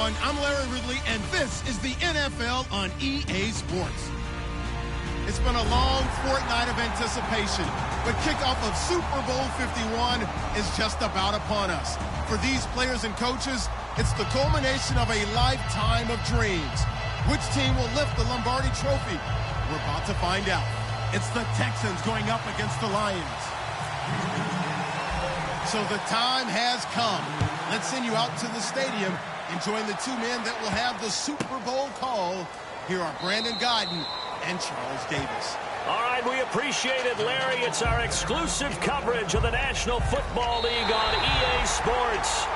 everyone. I'm Larry Ridley, and this is the NFL on EA Sports. It's been a long fortnight of anticipation, but kickoff of Super Bowl 51 is just about upon us. For these players and coaches, it's the culmination of a lifetime of dreams. Which team will lift the Lombardi Trophy? We're about to find out. It's the Texans going up against the Lions. So the time has come. Let's send you out to the stadium and join the two men that will have the Super Bowl call. Here are Brandon Guyton and Charles Davis. All right, we appreciate it, Larry. It's our exclusive coverage of the National Football League on EA Sports.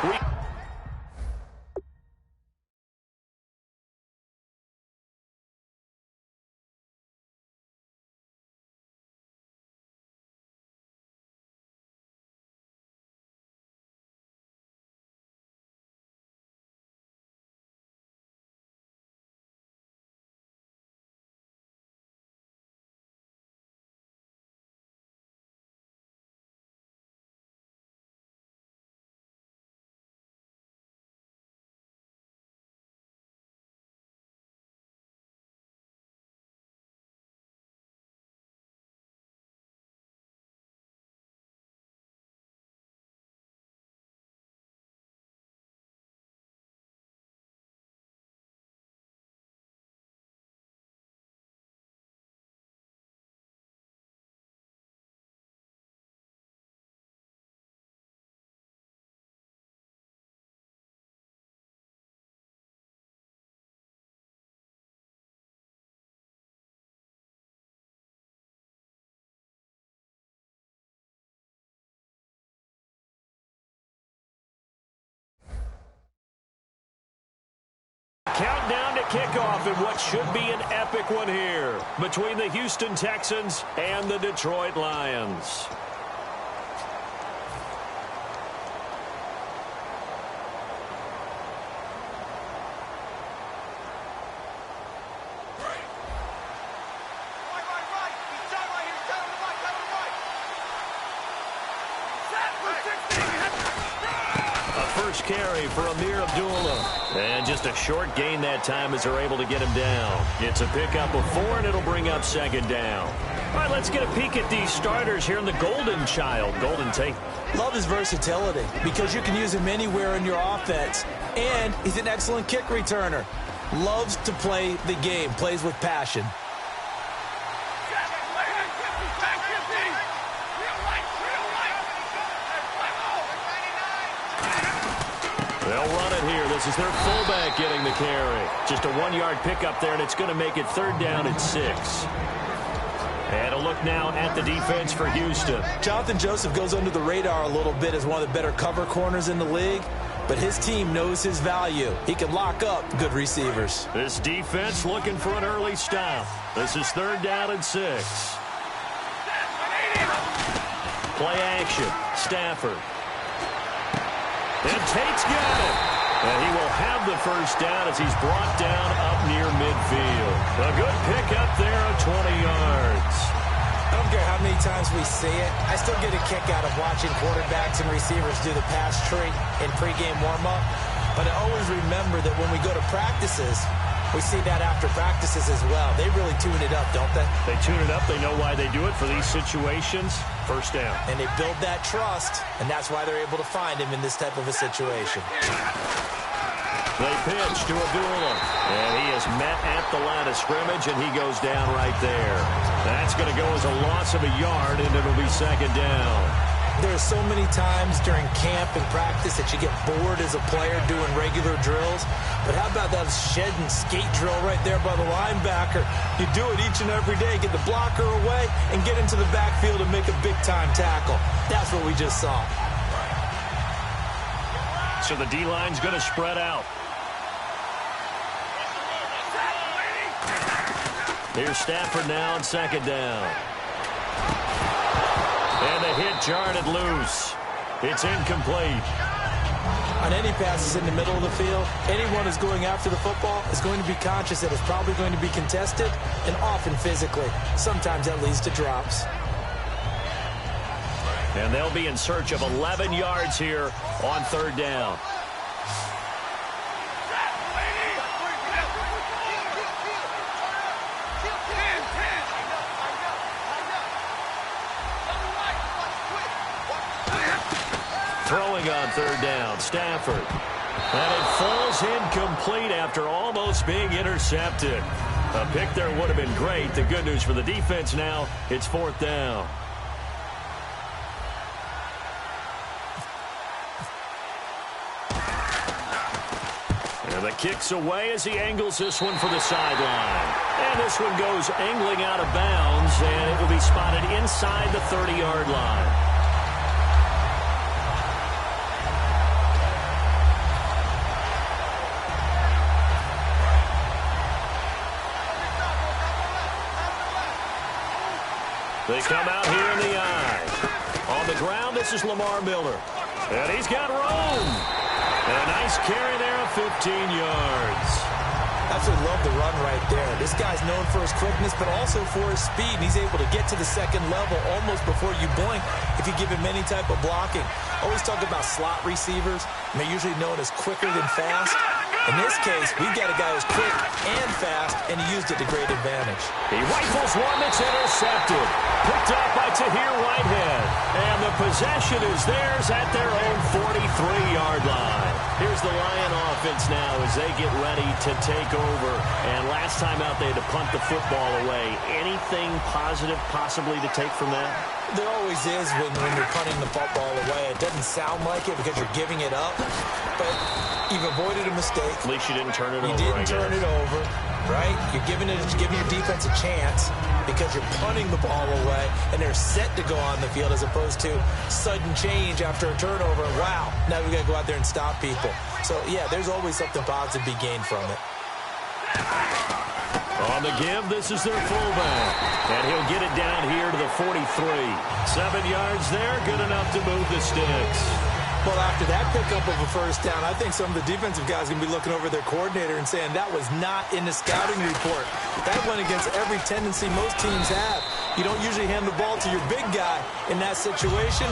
Countdown to kickoff in what should be an epic one here between the Houston Texans and the Detroit Lions. Carry for Amir Abdullah. And just a short gain that time as they're able to get him down. It's a pickup of 4, and it'll bring up second down. All right, let's get a peek at these starters here in the Golden Child. Golden Tate. Love his versatility because you can use him anywhere in your offense. And he's an excellent kick returner. Loves to play the game. Plays with passion. They'll run it here. This is their fullback getting the carry. Just a 1-yard pickup there, and it's going to make it third down at 6. And a look now at the defense for Houston. Jonathan Joseph goes under the radar a little bit as one of the better cover corners in the league, but his team knows his value. He can lock up good receivers. This defense looking for an early stop. This is third down and 6. Play action. Stafford. And Tate's got it. And he will have the first down as he's brought down up near midfield. A good pickup there of 20 yards. I don't care how many times we see it. I still get a kick out of watching quarterbacks and receivers do the pass tree in pregame warm-up. But I always remember that when we go to practices, we see that after practices as well. They really tune it up, don't they? They tune it up. They know why they do it for these situations. First down. And they build that trust, and that's why they're able to find him in this type of a situation. They pitch to Abdullah, and he is met at the line of scrimmage, and he goes down right there. That's going to go as a loss of a yard, and it'll be second down. There are so many times during camp and practice that you get bored as a player doing regular drills. But how about that shed and skate drill right there by the linebacker? You do it each and every day. Get the blocker away and get into the backfield and make a big-time tackle. That's what we just saw. So the D-line's going to spread out. Here's Stafford now on second down. And the hit jarred it loose. It's incomplete. On any passes in the middle of the field, anyone who's going after the football is going to be conscious that it's probably going to be contested and often physically. Sometimes that leads to drops. And they'll be in search of 11 yards here on third down. And it falls incomplete after almost being intercepted. A pick there would have been great. The good news for the defense now, it's 4th down. And the kick's away as he angles this one for the sideline. And this one goes angling out of bounds, and it will be spotted inside the 30-yard line. They come out here in the eye. On the ground, this is Lamar Miller. And he's got room. And a nice carry there of 15 yards. Absolutely love the run right there. This guy's known for his quickness, but also for his speed. And he's able to get to the second level almost before you blink if you give him any type of blocking. Always talk about slot receivers. They're usually known as quicker than fast. In this case, we've got a guy who's quick and fast, and he used it to great advantage. He rifles one that's intercepted. Picked up by Tahir Whitehead. And the possession is theirs at their own 43-yard line. Here's the Lion offense now as they get ready to take over. And last time out, they had to punt the football away. Anything positive possibly to take from that? There always is when you're punting the football away. It doesn't sound like it because you're giving it up, but you've avoided a mistake. At least you didn't turn it over. You didn't turn it over, right? You're giving your defense a chance because you're punting the ball away, and they're set to go on the field as opposed to sudden change after a turnover. Wow, now we got to go out there and stop people. So, yeah, there's always something positive to be gained from it. On the give, this is their fullback. And he'll get it down here to the 43. 7 yards there, good enough to move the sticks. Well, after that pickup of a first down, I think some of the defensive guys are going to be looking over their coordinator and saying that was not in the scouting report. That went against every tendency most teams have. You don't usually hand the ball to your big guy in that situation.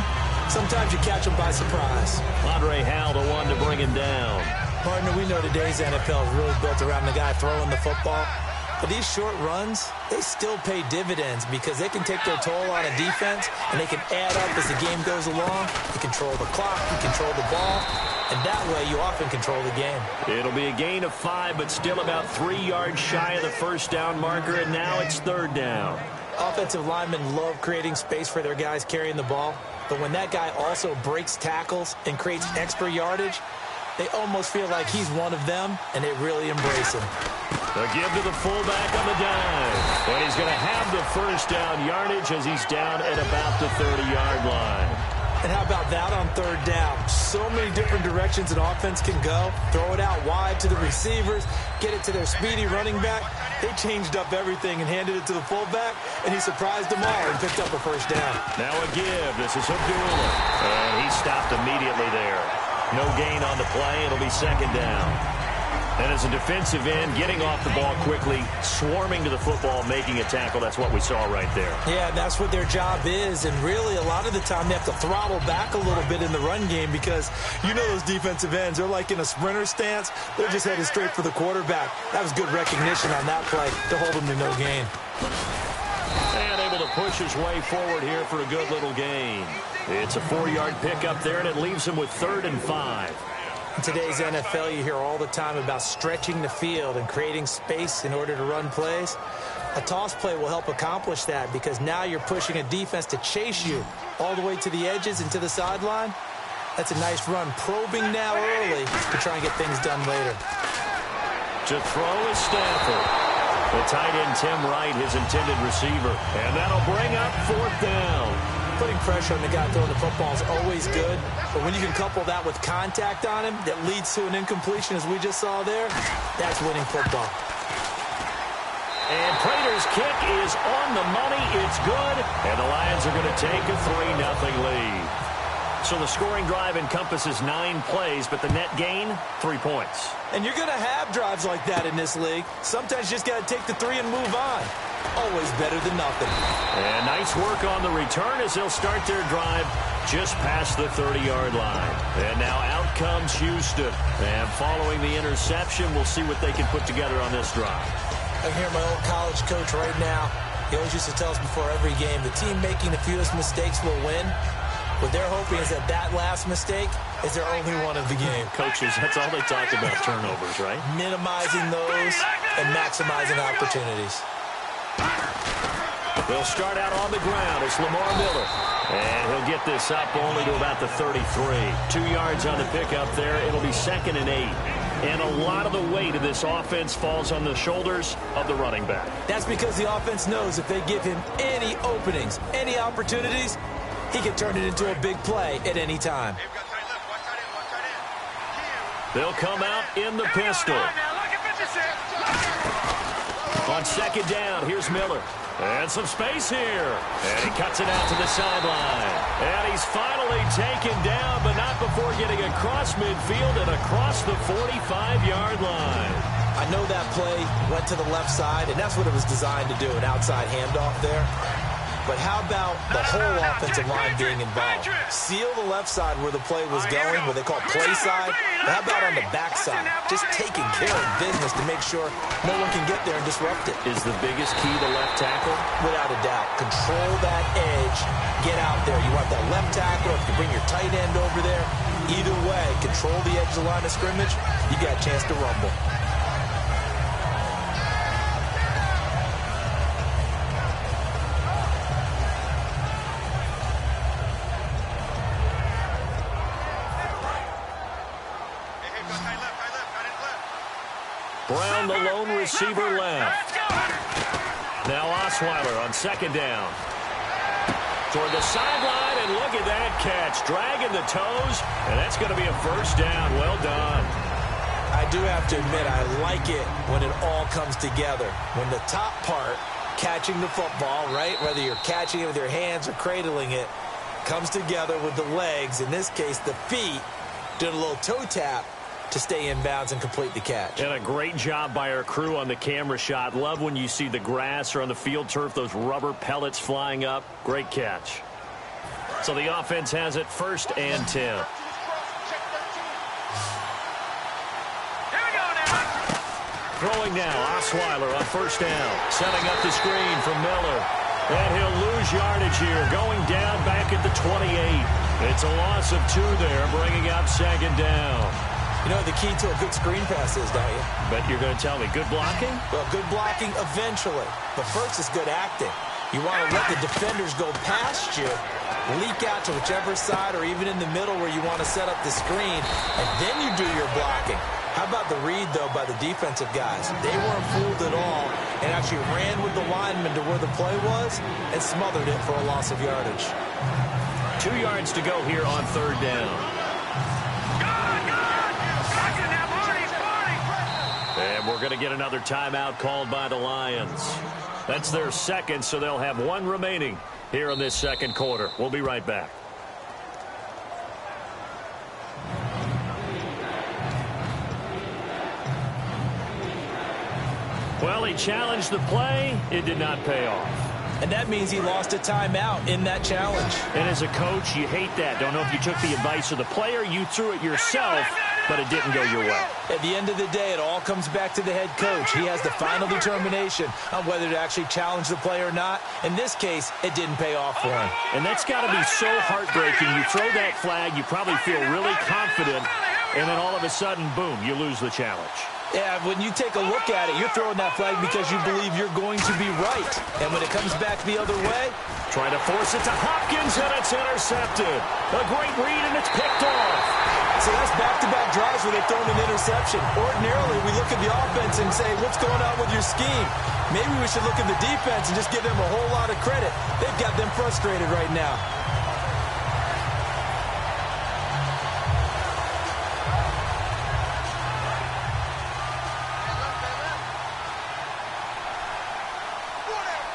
Sometimes you catch him by surprise. Andre Howell, the one to bring him down. Partner, we know today's NFL is really built around the guy throwing the football. But these short runs, they still pay dividends because they can take their toll on a defense, and they can add up as the game goes along. You control the clock, you control the ball, and that way you often control the game. It'll be a gain of 5, but still about 3 yards shy of the first down marker, and now it's 3rd down. Offensive linemen love creating space for their guys carrying the ball, but when that guy also breaks tackles and creates extra yardage, they almost feel like he's one of them, and they really embrace him. A give to the fullback on the dive. And he's going to have the first down yardage as he's down at about the 30-yard line. And how about that on 3rd down? So many different directions an offense can go. Throw it out wide to the receivers, get it to their speedy running back. They changed up everything and handed it to the fullback, and he surprised them all and picked up a first down. Now a give. This is Abdullah. And he stopped immediately there. No gain on the play. It'll be 2nd down. And as a defensive end, getting off the ball quickly, swarming to the football, making a tackle, that's what we saw right there. Yeah, that's what their job is. And really, a lot of the time, they have to throttle back a little bit in the run game because you know those defensive ends, they're like in a sprinter stance. They're just headed straight for the quarterback. That was good recognition on that play to hold them to no gain. And able to push his way forward here for a good little gain. It's a 4-yard pickup there, and it leaves him with 3rd and 5. In today's NFL, you hear all the time about stretching the field and creating space in order to run plays. A toss play will help accomplish that because now you're pushing a defense to chase you all the way to the edges and to the sideline. That's a nice run, probing now early to try and get things done later. To throw is Stafford. The tight end, Tim Wright, his intended receiver. And that'll bring up 4th down. Putting pressure on the guy throwing the football is always good, but when you can couple that with contact on him that leads to an incompletion, as we just saw there, that's winning football. And Prater's kick is on the money. It's good, and the Lions are going to take a 3-0 lead. So the scoring drive encompasses 9 plays, but the net gain, 3 points. And you're going to have drives like that in this league. Sometimes you just got to take the 3 and move on. Always better than nothing. And nice work on the return as they'll start their drive just past the 30-yard line. And now out comes Houston. And following the interception, we'll see what they can put together on this drive. I'm hearing my old college coach right now. He always used to tell us before every game, the team making the fewest mistakes will win. What they're hoping is that last mistake is their only one of the game. Coaches, that's all they talk about, turnovers, right? Minimizing those and maximizing opportunities. They'll start out on the ground. It's Lamar Miller. And he'll get this up only to about the 33. 2 yards on the pickup there. It'll be 2nd and 8. And a lot of the weight of this offense falls on the shoulders of the running back. That's because the offense knows if they give him any openings, any opportunities, he can turn it into a big play at any time. They'll come out in the pistol. On 2nd down, here's Miller. And some space here. And he cuts it out to the sideline. And he's finally taken down, but not before getting across midfield and across the 45-yard line. I know that play went to the left side, and that's what it was designed to do, an outside handoff there. But how about the whole offensive line being involved? Seal the left side where the play was going, what they call play side. But how about on the back side? Just taking care of business to make sure no one can get there and disrupt it. Is the biggest key the left tackle? Without a doubt. Control that edge. Get out there. You want that left tackle. If you bring your tight end over there, either way, control the edge of the line of scrimmage, you got a chance to rumble. Brown, the lone receiver, left. Now Osweiler on 2nd down. Toward the sideline, and look at that catch. Dragging the toes, and that's going to be a 1st down. Well done. I do have to admit, I like it when it all comes together. When the top part, catching the football, right, whether you're catching it with your hands or cradling it, comes together with the legs, in this case the feet, did a little toe tap to stay in bounds and complete the catch. And a great job by our crew on the camera shot. Love when you see the grass or on the field turf, those rubber pellets flying up. Great catch. So the offense has it 1st and 10. Throwing now, Osweiler on 1st down. Setting up the screen from Miller. And he'll lose yardage here, going down back at the 28. It's a loss of 2 there, bringing up 2nd down. You know the key to a good screen pass is, don't you? Bet you're going to tell me, good blocking? Well, good blocking eventually. But first is good acting. You want to let the defenders go past you, leak out to whichever side or even in the middle where you want to set up the screen, and then you do your blocking. How about the read, though, by the defensive guys? They weren't fooled at all and actually ran with the lineman to where the play was and smothered it for a loss of yardage. 2 yards to go here on 3rd down. And we're going to get another timeout called by the Lions. That's their 2nd, so they'll have 1 remaining here in this 2nd quarter. We'll be right back. Well, he challenged the play. It did not pay off. And that means he lost a timeout in that challenge. And as a coach, you hate that. Don't know if you took the advice of the player, you threw it yourself, but it didn't go your way. At the end of the day, it all comes back to the head coach. He has the final determination on whether to actually challenge the play or not. In this case, it didn't pay off for him. And that's got to be so heartbreaking. You throw that flag, you probably feel really confident, and then all of a sudden, boom, you lose the challenge. Yeah, when you take a look at it, you're throwing that flag because you believe you're going to be right. And when it comes back the other way, trying to force it to Hopkins, and it's intercepted. A great read, and it's picked off. So that's back-to-back drives where they've thrown an interception. Ordinarily, we look at the offense and say, what's going on with your scheme? Maybe we should look at the defense and just give them a whole lot of credit. They've got them frustrated right now.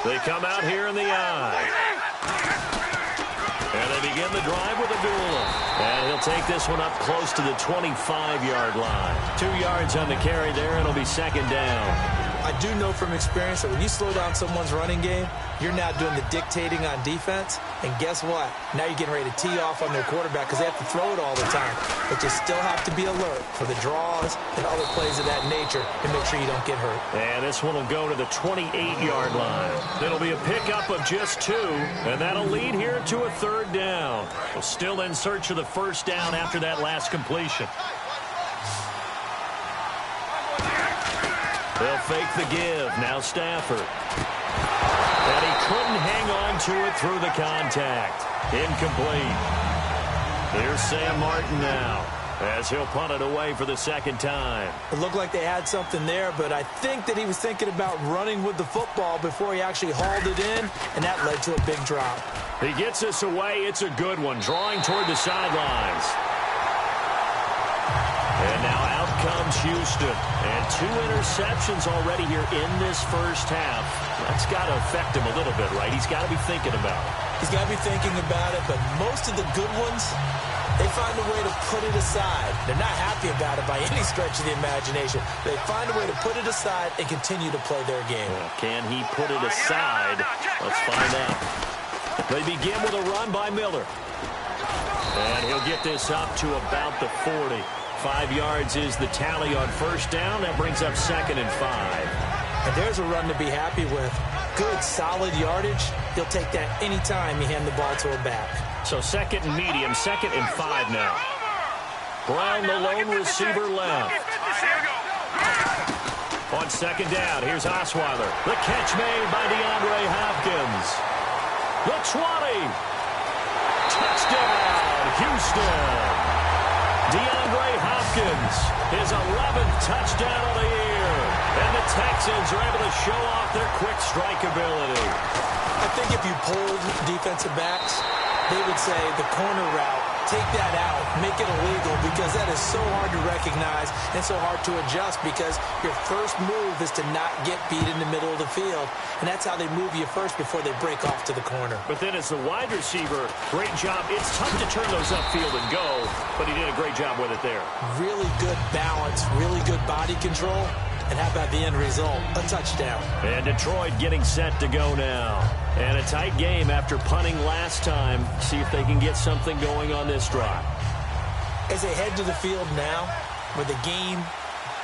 They come out here in the eye. And they begin the drive with Abdullah. And he'll take this one up close to the 25-yard line. 2 yards on the carry there. It'll be 2nd down. I do know from experience that when you slow down someone's running game, you're now doing the dictating on defense. And guess what? Now you're getting ready to tee off on their quarterback because they have to throw it all the time. But you still have to be alert for the draws and other plays of that nature to make sure you don't get hurt. And this one will go to the 28-yard line. It'll be a pickup of just 2, and that'll lead here to a 3rd down. We're still in search of the 1st down after that last completion. They'll fake the give. Now Stafford. And he couldn't hang on to it through the contact. Incomplete. Here's Sam Martin now, as he'll punt it away for the 2nd time. It looked like they had something there, but I think that he was thinking about running with the football before he actually hauled it in, and that led to a big drop. He gets us away. It's a good one, drawing toward the sidelines. And now out comes Houston. And 2 interceptions already here in this 1st half. That's got to affect him a little bit, right? He's got to be thinking about it. He's got to be thinking about it, but most of the good ones, they find a way to put it aside. They're not happy about it by any stretch of the imagination. They find a way to put it aside and continue to play their game. Well, can he put it aside? Let's find out. They begin with a run by Miller. And he'll get this up to about the 40. 5 yards is the tally on 1st down. That brings up 2nd and 5. And there's a run to be happy with. Good, solid yardage. He'll take that any time you hand the ball to a back. So 2nd and medium, 2nd and 5 now. Brown, the lone receiver left. On 2nd down, here's Osweiler. The catch made by DeAndre Hopkins. The 20. Touchdown, Houston. DeAndre Hopkins, his 11th touchdown of the year. And the Texans are able to show off their quick strike ability. I think if you polled defensive backs, they would say the corner route, take that out, make it illegal, because that is so hard to recognize and so hard to adjust, because your first move is to not get beat in the middle of the field. And that's how they move you first before they break off to the corner. But then as the wide receiver, great job. It's tough to turn those upfield and go, but he did a great job with it there. Really good balance, really good body control. And how about the end result? A touchdown. And Detroit getting set to go now. And a tight game after punting last time. See if they can get something going on this drive. As they head to the field now, with the game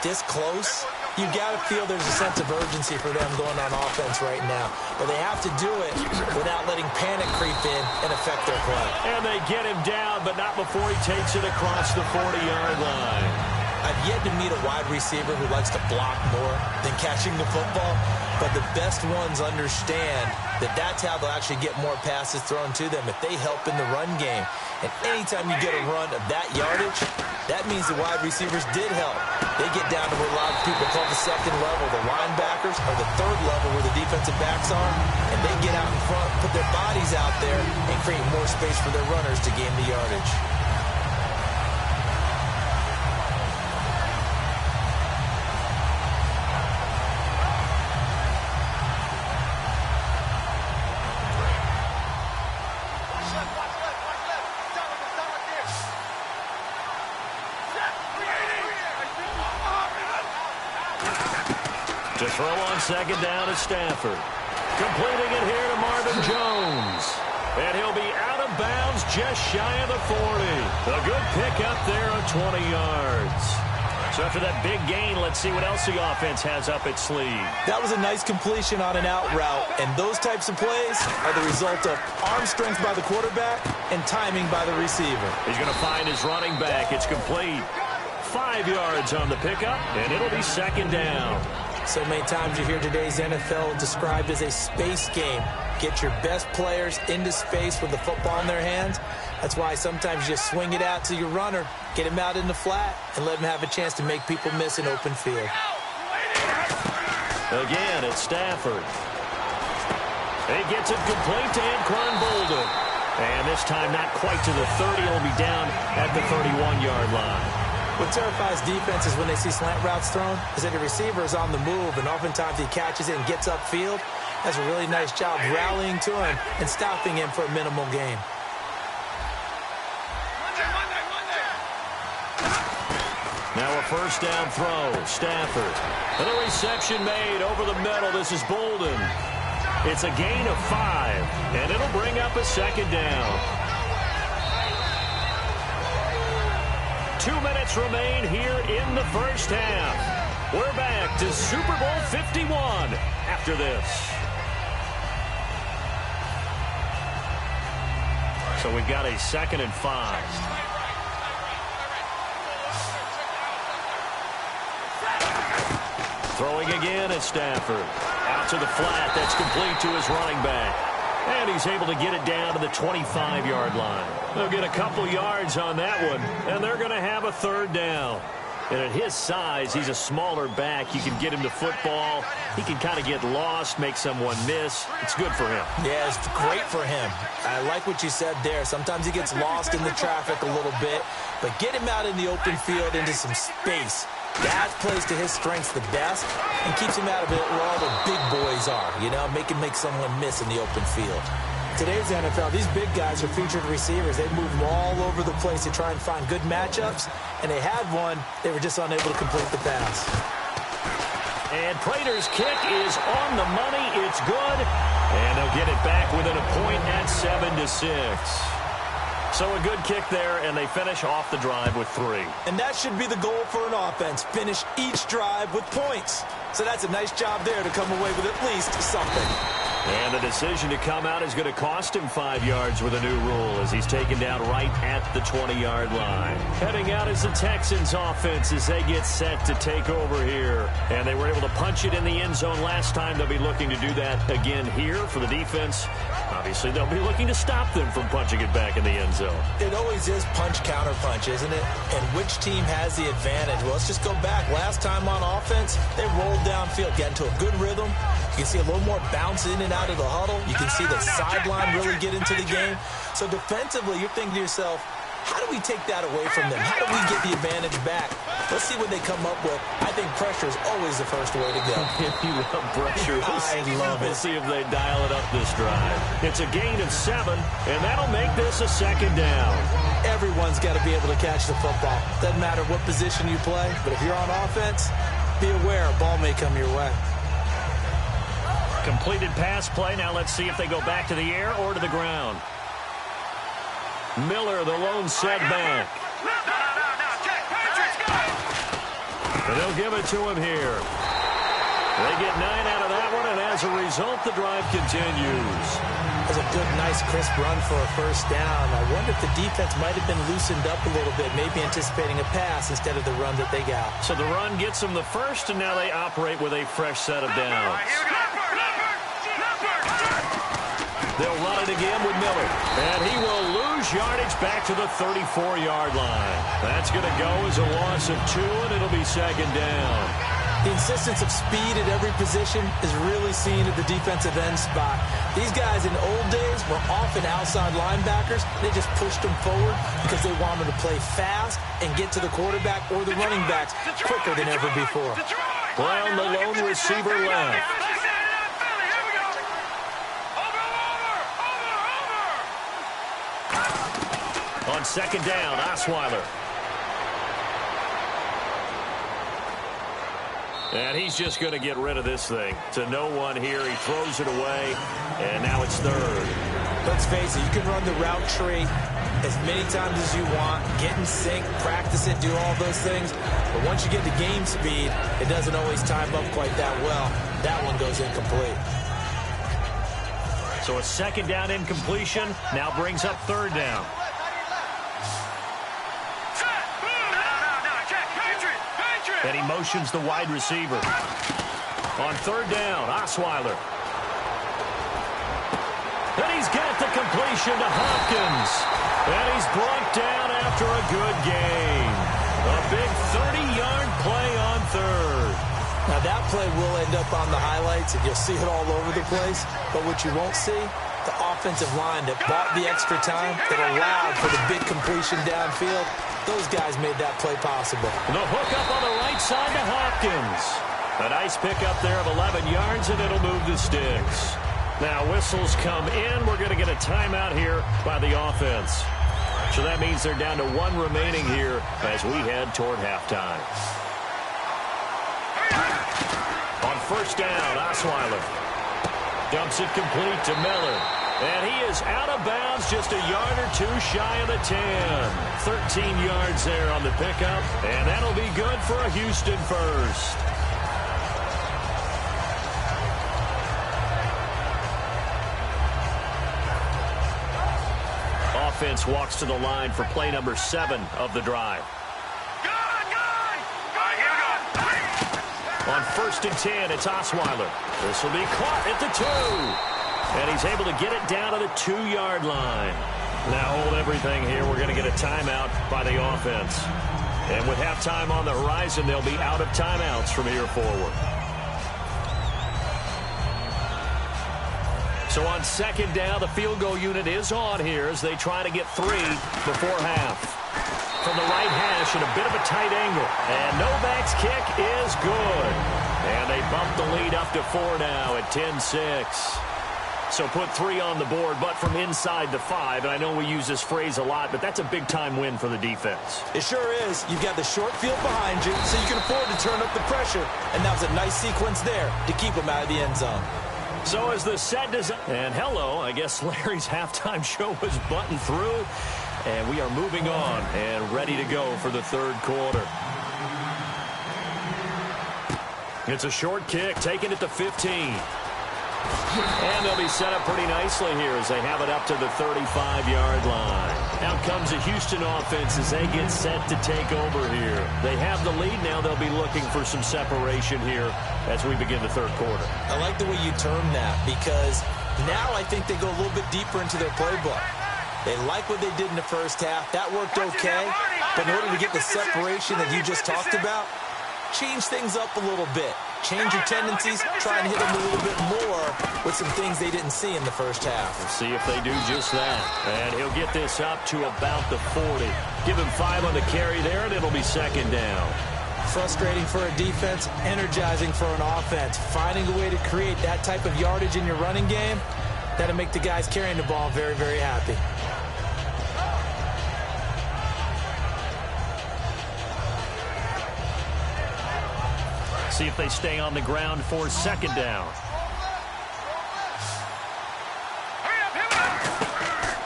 this close, you got to feel there's a sense of urgency for them going on offense right now. But they have to do it without letting panic creep in and affect their play. And they get him down, but not before he takes it across the 40-yard line. I've yet to meet a wide receiver who likes to block more than catching the football, but the best ones understand that that's how they'll actually get more passes thrown to them if they help in the run game. And anytime you get a run of that yardage, that means the wide receivers did help. They get down to what a lot of people call the 2nd level, the linebackers, or the 3rd level where the defensive backs are, and they get out in front, put their bodies out there, and create more space for their runners to gain the yardage. To throw on 2nd down to Stafford. Completing it here to Marvin Jones. And he'll be out of bounds just shy of the 40. A good pickup there on 20 yards. So after that big gain, let's see what else the offense has up its sleeve. That was a nice completion on an out route, and those types of plays are the result of arm strength by the quarterback and timing by the receiver. He's going to find his running back. It's complete. 5 yards on the pickup, and it'll be 2nd down. So many times you hear today's NFL described as a space game. Get your best players into space with the football in their hands. That's why sometimes you just swing it out to your runner, get him out in the flat, and let him have a chance to make people miss an open field. Again, it's Stafford. He gets it complete to Anquan Bolden. And this time not quite to the 30. He'll be down at the 31-yard line. What terrifies defenses when they see slant routes thrown is that the receiver is on the move, and oftentimes he catches it and gets upfield. That's a really nice job rallying to him and stopping him for a minimal gain. Now a first down throw. Stafford. And the reception made over the middle. This is Bolden. It's a gain of 5, and it'll bring up a second down. 2 minutes remain here in the first half. We're back to Super Bowl 51 after this. So we've got a 2nd and 5. Throwing again at Stafford. Out to the flat. That's complete to his running back. And he's able to get it down to the 25-yard line. They'll get a couple yards on that one, and they're going to have a 3rd down. And at his size, he's a smaller back. You can get him to football. He can kind of get lost, make someone miss. It's good for him. Yeah, it's great for him. I like what you said there. Sometimes he gets lost in the traffic a little bit, but get him out in the open field into some space. That plays to his strengths the best and keeps him out of it where all the big boys are, you know, make someone miss in the open field. Today's NFL, these big guys are featured receivers. They move all over the place to try and find good matchups, and they had one. They were just unable to complete the pass. And Prater's kick is on the money. It's good, and they'll get it back within a point at 7-6. So a good kick there, and they finish off the drive with 3. And that should be the goal for an offense, finish each drive with points. So that's a nice job there to come away with at least something. And the decision to come out is going to cost him 5 yards with a new rule as he's taken down right at the 20-yard line. Heading out is the Texans offense as they get set to take over here. And they were able to punch it in the end zone last time. They'll be looking to do that again here for the defense. Obviously, they'll be looking to stop them from punching it back in the end zone. It always is punch-counter-punch, isn't it? And which team has the advantage? Well, let's just go back. Last time on offense, they rolled downfield, get into a good rhythm. You can see a little more bounce in and out of the huddle. You can see the sideline really get into the game. So defensively, you're thinking to yourself, how do we take that away from them? How do we get the advantage back? Let's see what they come up with. I think pressure is always the first way to go. You love pressure. I love it. We'll see if they dial it up this drive. It's a gain of 7, and that'll make this a 2nd down. Everyone's got to be able to catch the football. Doesn't matter what position you play, but if you're on offense, be aware a ball may come your way. Completed pass play. Now let's see if they go back to the air or to the ground. Miller, the lone setback. And they'll give it to him here. They get 9 out of that one, and as a result, the drive continues. That's a good, nice, crisp run for a first down. I wonder if the defense might have been loosened up a little bit, maybe anticipating a pass instead of the run that they got. So the run gets them the first, and now they operate with a fresh set of downs. They'll run it again with Miller. And he will lose yardage back to the 34-yard line. That's going to go as a loss of 2, and it'll be 2nd down. The insistence of speed at every position is really seen at the defensive end spot. These guys in old days were often outside linebackers. They just pushed them forward because they wanted to play fast and get to the quarterback or the running backs quicker than ever before. Brown, the lone receiver, left. On 2nd down, Osweiler. And he's just going to get rid of this thing. To no one here. He throws it away, and now it's 3rd. Let's face it, you can run the route tree as many times as you want, get in sync, practice it, do all those things. But once you get to game speed, it doesn't always time up quite that well. That one goes incomplete. So a 2nd down incompletion now brings up 3rd down. And he motions the wide receiver. On 3rd down, Osweiler. And he's got the completion to Hopkins. And he's brought down after a good gain. A big 30-yard play on 3rd. Now that play will end up on the highlights, and you'll see it all over the place. But what you won't see, the offensive line that bought the extra time, that allowed for the big completion downfield. Those guys made that play possible. The hook up on the right side to Hopkins. A nice pickup there of 11 yards, and it'll move the sticks. Now whistles come in. We're going to get a timeout here by the offense. So that means they're down to 1 remaining here as we head toward halftime. first down. Osweiler dumps it complete to Miller. And he is out of bounds, just a yard or two shy of the 10. 13 yards there on the pickup, and that'll be good for a Houston first. Offense walks to the line for play number 7 of the drive. On 1st and 10, it's Osweiler. This will be caught at the 2. And he's able to get it down to the 2-yard line. Now hold everything here. We're going to get a timeout by the offense. And with halftime on the horizon, they'll be out of timeouts from here forward. So on 2nd down, the field goal unit is on here as they try to get 3 before half. From the right hash at a bit of a tight angle. And Novak's kick is good. And they bump the lead up to 4 now at 10-6. So put 3 on the board, but from inside the 5. And I know we use this phrase a lot, but that's a big-time win for the defense. It sure is. You've got the short field behind you, so you can afford to turn up the pressure. And that was a nice sequence there to keep them out of the end zone. So as the set does... And hello, I guess Larry's halftime show was buttoned through. And we are moving on and ready to go for the 3rd quarter. It's a short kick, taken at the 15. And they'll be set up pretty nicely here as they have it up to the 35-yard line. Out comes the Houston offense as they get set to take over here. They have the lead now. They'll be looking for some separation here as we begin the 3rd quarter. I like the way you term that because now I think they go a little bit deeper into their playbook. They like what they did in the first half. That worked okay. But in order to get the separation that you just talked about, change things up a little bit. Change your tendencies, try and hit them a little bit more with some things they didn't see in the first half. We'll see if they do just that. And he'll get this up to about the 40. Give him 5 on the carry there, and it'll be 2nd down. Frustrating for a defense, energizing for an offense. Finding a way to create that type of yardage in your running game, that'll make the guys carrying the ball very, very happy. See if they stay on the ground for 2nd down.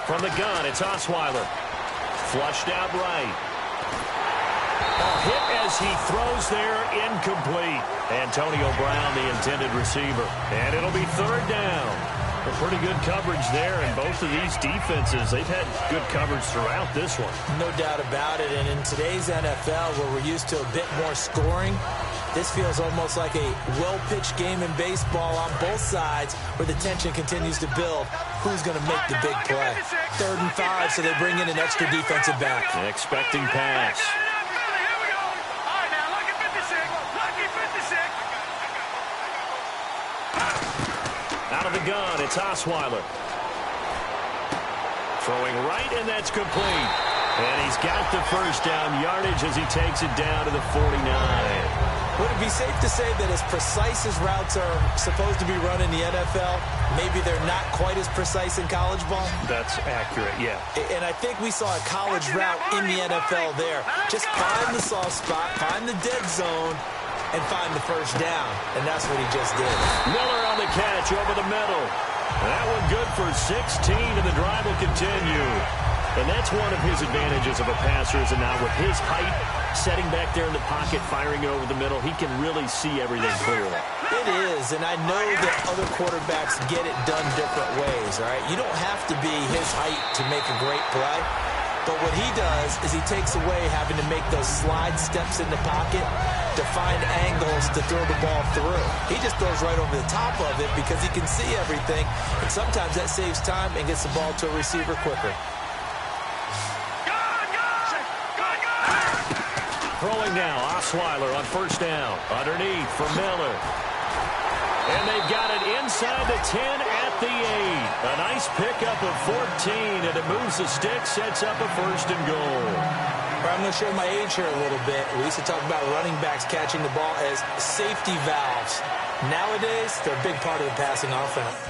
From the gun, it's Osweiler. Flushed out right. A hit as he throws there, incomplete. Antonio Brown, the intended receiver. And it'll be 3rd down. A pretty good coverage there, and both of these defenses, they've had good coverage throughout this one. No doubt about it, and in today's NFL, where we're used to a bit more scoring, this feels almost like a well-pitched game in baseball on both sides where the tension continues to build. Who's going to make the big play? 3rd and 5, so they bring in an extra defensive back. Expecting pass. Out of the gun, it's Osweiler. Throwing right, and that's complete. And he's got the 1st down yardage as he takes it down to the 49. Would it be safe to say that as precise as routes are supposed to be run in the NFL, maybe they're not quite as precise in college ball? That's accurate, yeah. And I think we saw a college route in the NFL there. Just find the soft spot, find the dead zone, and find the 1st down. And that's what he just did. Miller on the catch over the middle. That one good for 16, and the drive will continue. And that's one of his advantages of a passer, is now with his height, setting back there in the pocket, firing it over the middle, he can really see everything clearly. It is, and I know that other quarterbacks get it done different ways, all right? You don't have to be his height to make a great play, but what he does is he takes away having to make those slide steps in the pocket to find angles to throw the ball through. He just throws right over the top of it because he can see everything, and sometimes that saves time and gets the ball to a receiver quicker. Throwing now, Osweiler on 1st down. Underneath for Miller. And they've got it inside the 10 at the 8. A nice pickup of 14, and it moves the stick, sets up a 1st and goal. I'm going to show my age here a little bit. We used to talk about running backs catching the ball as safety valves. Nowadays, they're a big part of the passing offense.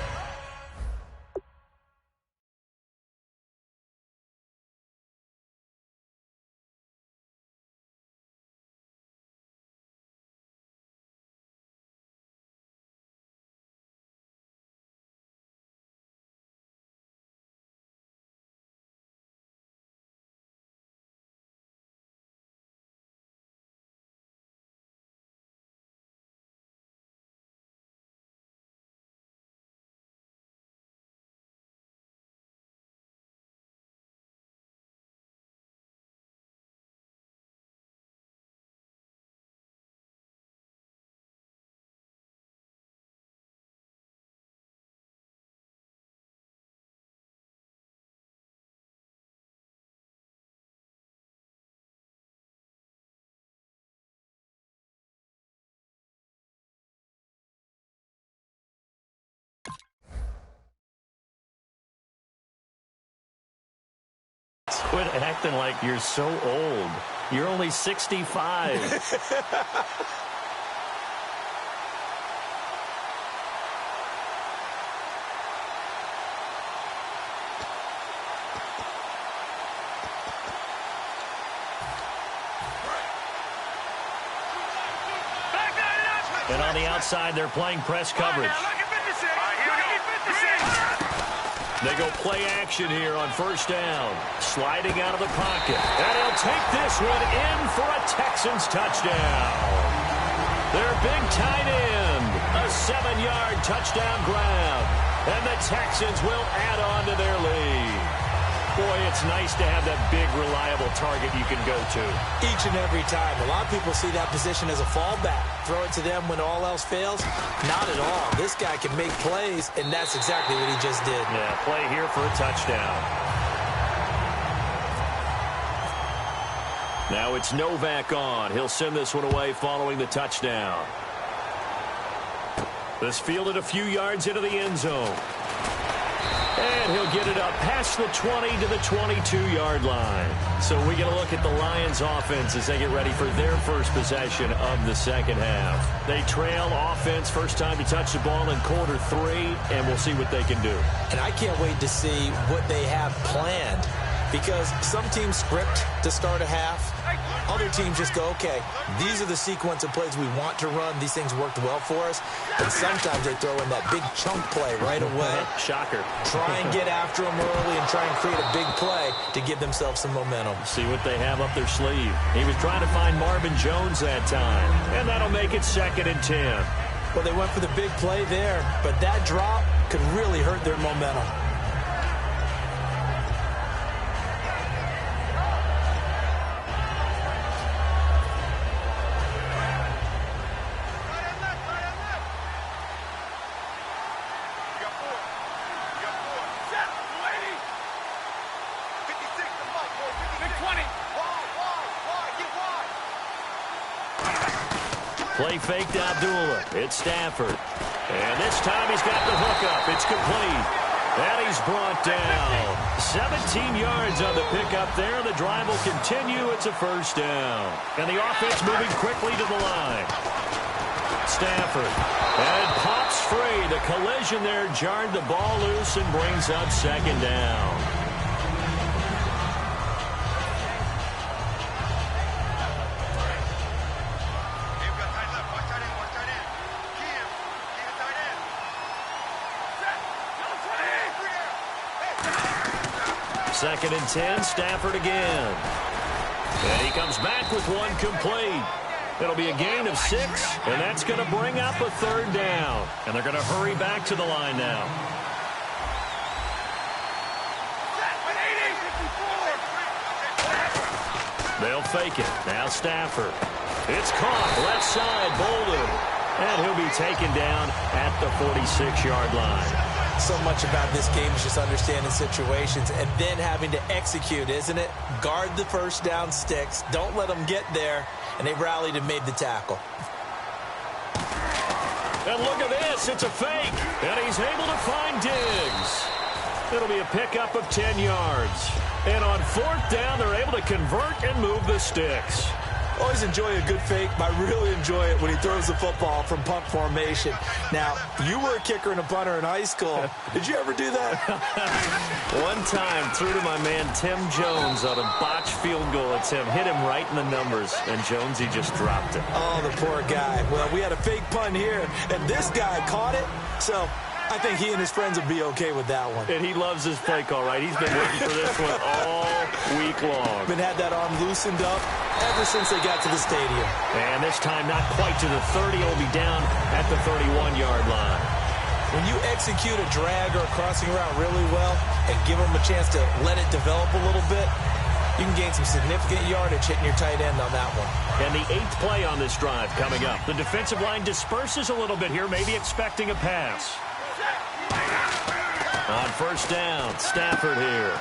Quit acting like you're so old. You're only 65. And on the outside, they're playing press coverage. They go play action here on first down. Sliding out of the pocket. And he'll take this one in for a Texans touchdown. Their big tight end. A 7-yard touchdown grab. And the Texans will add on to their lead. Boy, it's nice to have that big, reliable target you can go to. Each and every time. A lot of people see that position as a fallback. Throw it to them when all else fails. Not at all. This guy can make plays, and that's exactly what he just did. Yeah, play here for a touchdown. Now it's Novak on. He'll send this one away following the touchdown. This fielded a few yards into the end zone. And he'll get it up past the 20 to the 22-yard line. So we get a look at the Lions offense as they get ready for their first possession of the second half. They trail offense, first time to touch the ball in quarter 3, and we'll see what they can do. And I can't wait to see what they have planned, because some teams script to start a half. Other teams just go, okay, these are the sequence of plays we want to run. These things worked well for us. And sometimes they throw in that big chunk play right away. Shocker. Try and get after them early and try and create a big play to give themselves some momentum. See what they have up their sleeve. He was trying to find Marvin Jones that time. And that'll make it 2nd and 10. Well, they went for the big play there, but that drop could really hurt their momentum. Play faked Abdullah. It's Stafford. And this time he's got the hook up. It's complete. And he's brought down. 17 yards on the pickup there. The drive will continue. It's a first down. And the offense moving quickly to the line. Stafford. And it pops free. The collision there jarred the ball loose and brings up 2nd down. Second and 10, Stafford again. And he comes back with one complete. It'll be a gain of 6, and that's going to bring up a 3rd down. And they're going to hurry back to the line now. They'll fake it. Now Stafford. It's caught. Left side, Bolden. And he'll be taken down at the 46-yard line. So much about this game is just understanding situations and then having to execute, isn't it? Guard the first down sticks. Don't let them get there. And they rallied and made the tackle. And look at this. It's a fake. And he's able to find Diggs. It'll be a pickup of 10 yards. And on 4th down, they're able to convert and move the sticks. Always enjoy a good fake, but I really enjoy it when he throws the football from punt formation. Now, you were a kicker and a punter in high school. Did you ever do that? One time, threw to my man Tim Jones on a botched field goal attempt. Hit him right in the numbers, and Jonesy just dropped it. Oh, the poor guy. Well, we had a fake punt here, and this guy caught it, so I think he and his friends will be okay with that one. And he loves his play call, right? He's been waiting for this one all week long. Been had that arm loosened up ever since they got to the stadium. And this time not quite to the 30. It'll be down at the 31-yard line. When you execute a drag or a crossing route really well and give them a chance to let it develop a little bit, you can gain some significant yardage hitting your tight end on that one. And the 8th play on this drive coming up. The defensive line disperses a little bit here, maybe expecting a pass. On first down, Stafford here.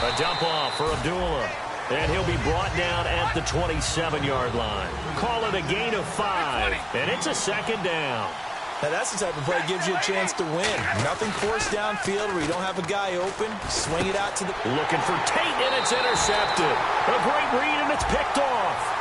A dump off for Abdullah. And he'll be brought down at the 27-yard line. Call it a gain of 5. And it's a 2nd down. Now, that's the type of play that gives you a chance to win. Nothing forced downfield where you don't have a guy open. Swing it out to the... Looking for Tate, and it's intercepted. A great read, and it's picked off.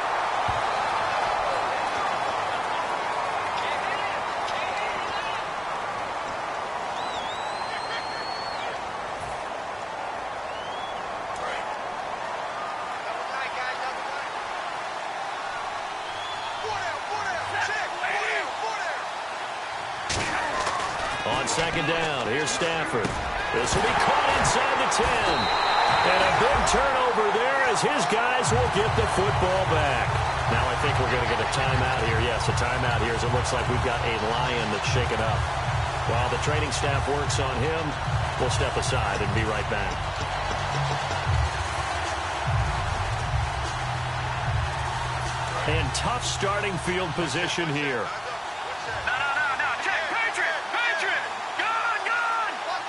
On second down, here's Stafford. This will be caught inside the 10. And a big turnover there as his guys will get the football back. Now I think we're going to get a timeout here. Yes, a timeout here as it looks like we've got a Lion that's shaken up. While the training staff works on him, we'll step aside and be right back. And tough starting field position here.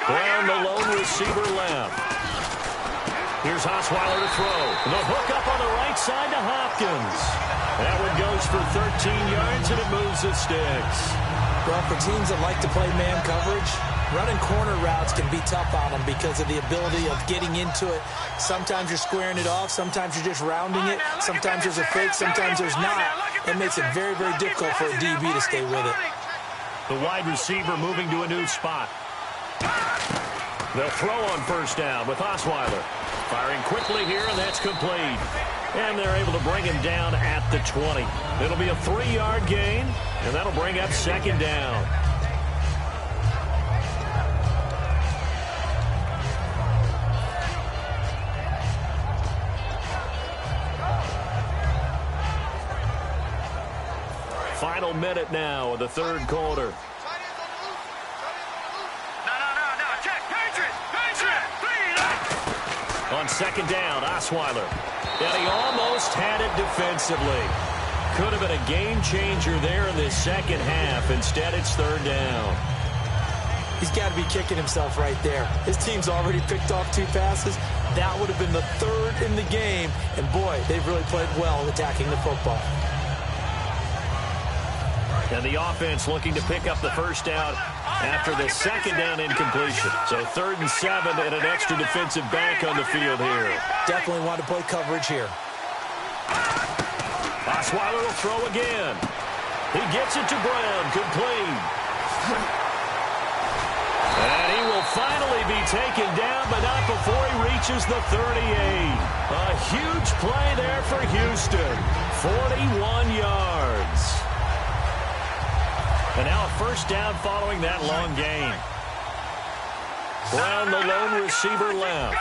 Brown, the lone receiver left. Here's Osweiler to throw. The hook up on the right side to Hopkins. That one goes for 13 yards, and it moves the sticks. Well, for teams that like to play man coverage, running corner routes can be tough on them because of the ability of getting into it. Sometimes you're squaring it off. Sometimes you're just rounding it. Sometimes there's a fake. Sometimes there's not. It makes it very, very difficult for a DB to stay with it. The wide receiver moving to a new spot. They'll throw on first down with Osweiler. Firing quickly here, and that's complete. And they're able to bring him down at the 20. It'll be a 3-yard gain, and that'll bring up second down. Final minute now of the third quarter. On second down, Osweiler. And he almost had it defensively. Could have been a game changer there in this second half. Instead, it's third down. He's got to be kicking himself right there. His team's already picked off 2 passes. That would have been the 3rd in the game. And, boy, they've really played well attacking the football. And the offense looking to pick up the first down after the second down incompletion. So 3rd and 7 and an extra defensive back on the field here. Definitely want to play coverage here. Osweiler will throw again. He gets it to Brown, complete. And he will finally be taken down, but not before he reaches the 38. A huge play there for Houston. 41 yards. And now a first down following that long gain. Brown, the lone receiver, left.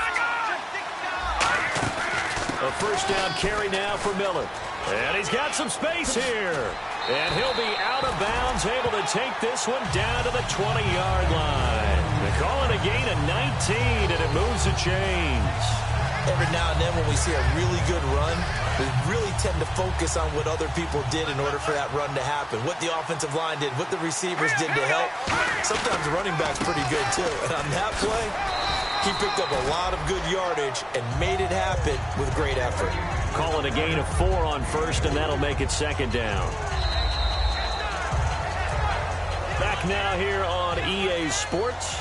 A first down carry now for Miller. And he's got some space here. And he'll be out of bounds, able to take this one down to the 20-yard line. They're calling a gain of 19, and it moves the chains. Every now and then when we see a really good run, we really tend to focus on what other people did in order for that run to happen. What the offensive line did, what the receivers did to help. Sometimes the running back's pretty good, too. And on that play, he picked up a lot of good yardage and made it happen with great effort. Call it a gain of 4 on first, and that'll make it second down. Back now here on EA Sports.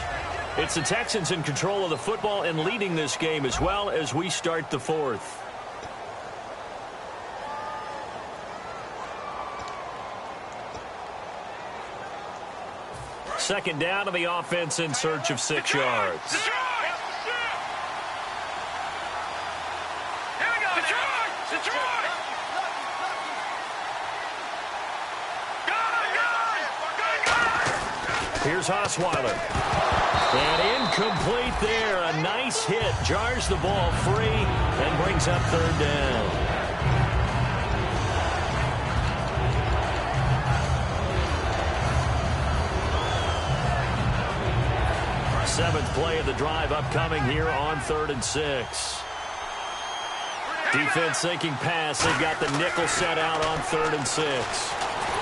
It's the Texans in control of the football and leading this game as well as we start the 4th. Second down to the offense in search of 6 yards. Here's Osweiler. And incomplete there. A nice hit. Jars the ball free and brings up third down. Seventh play of the drive upcoming here on 3rd and 6. Defense sinking pass. They've got the nickel set out on 3rd and 6.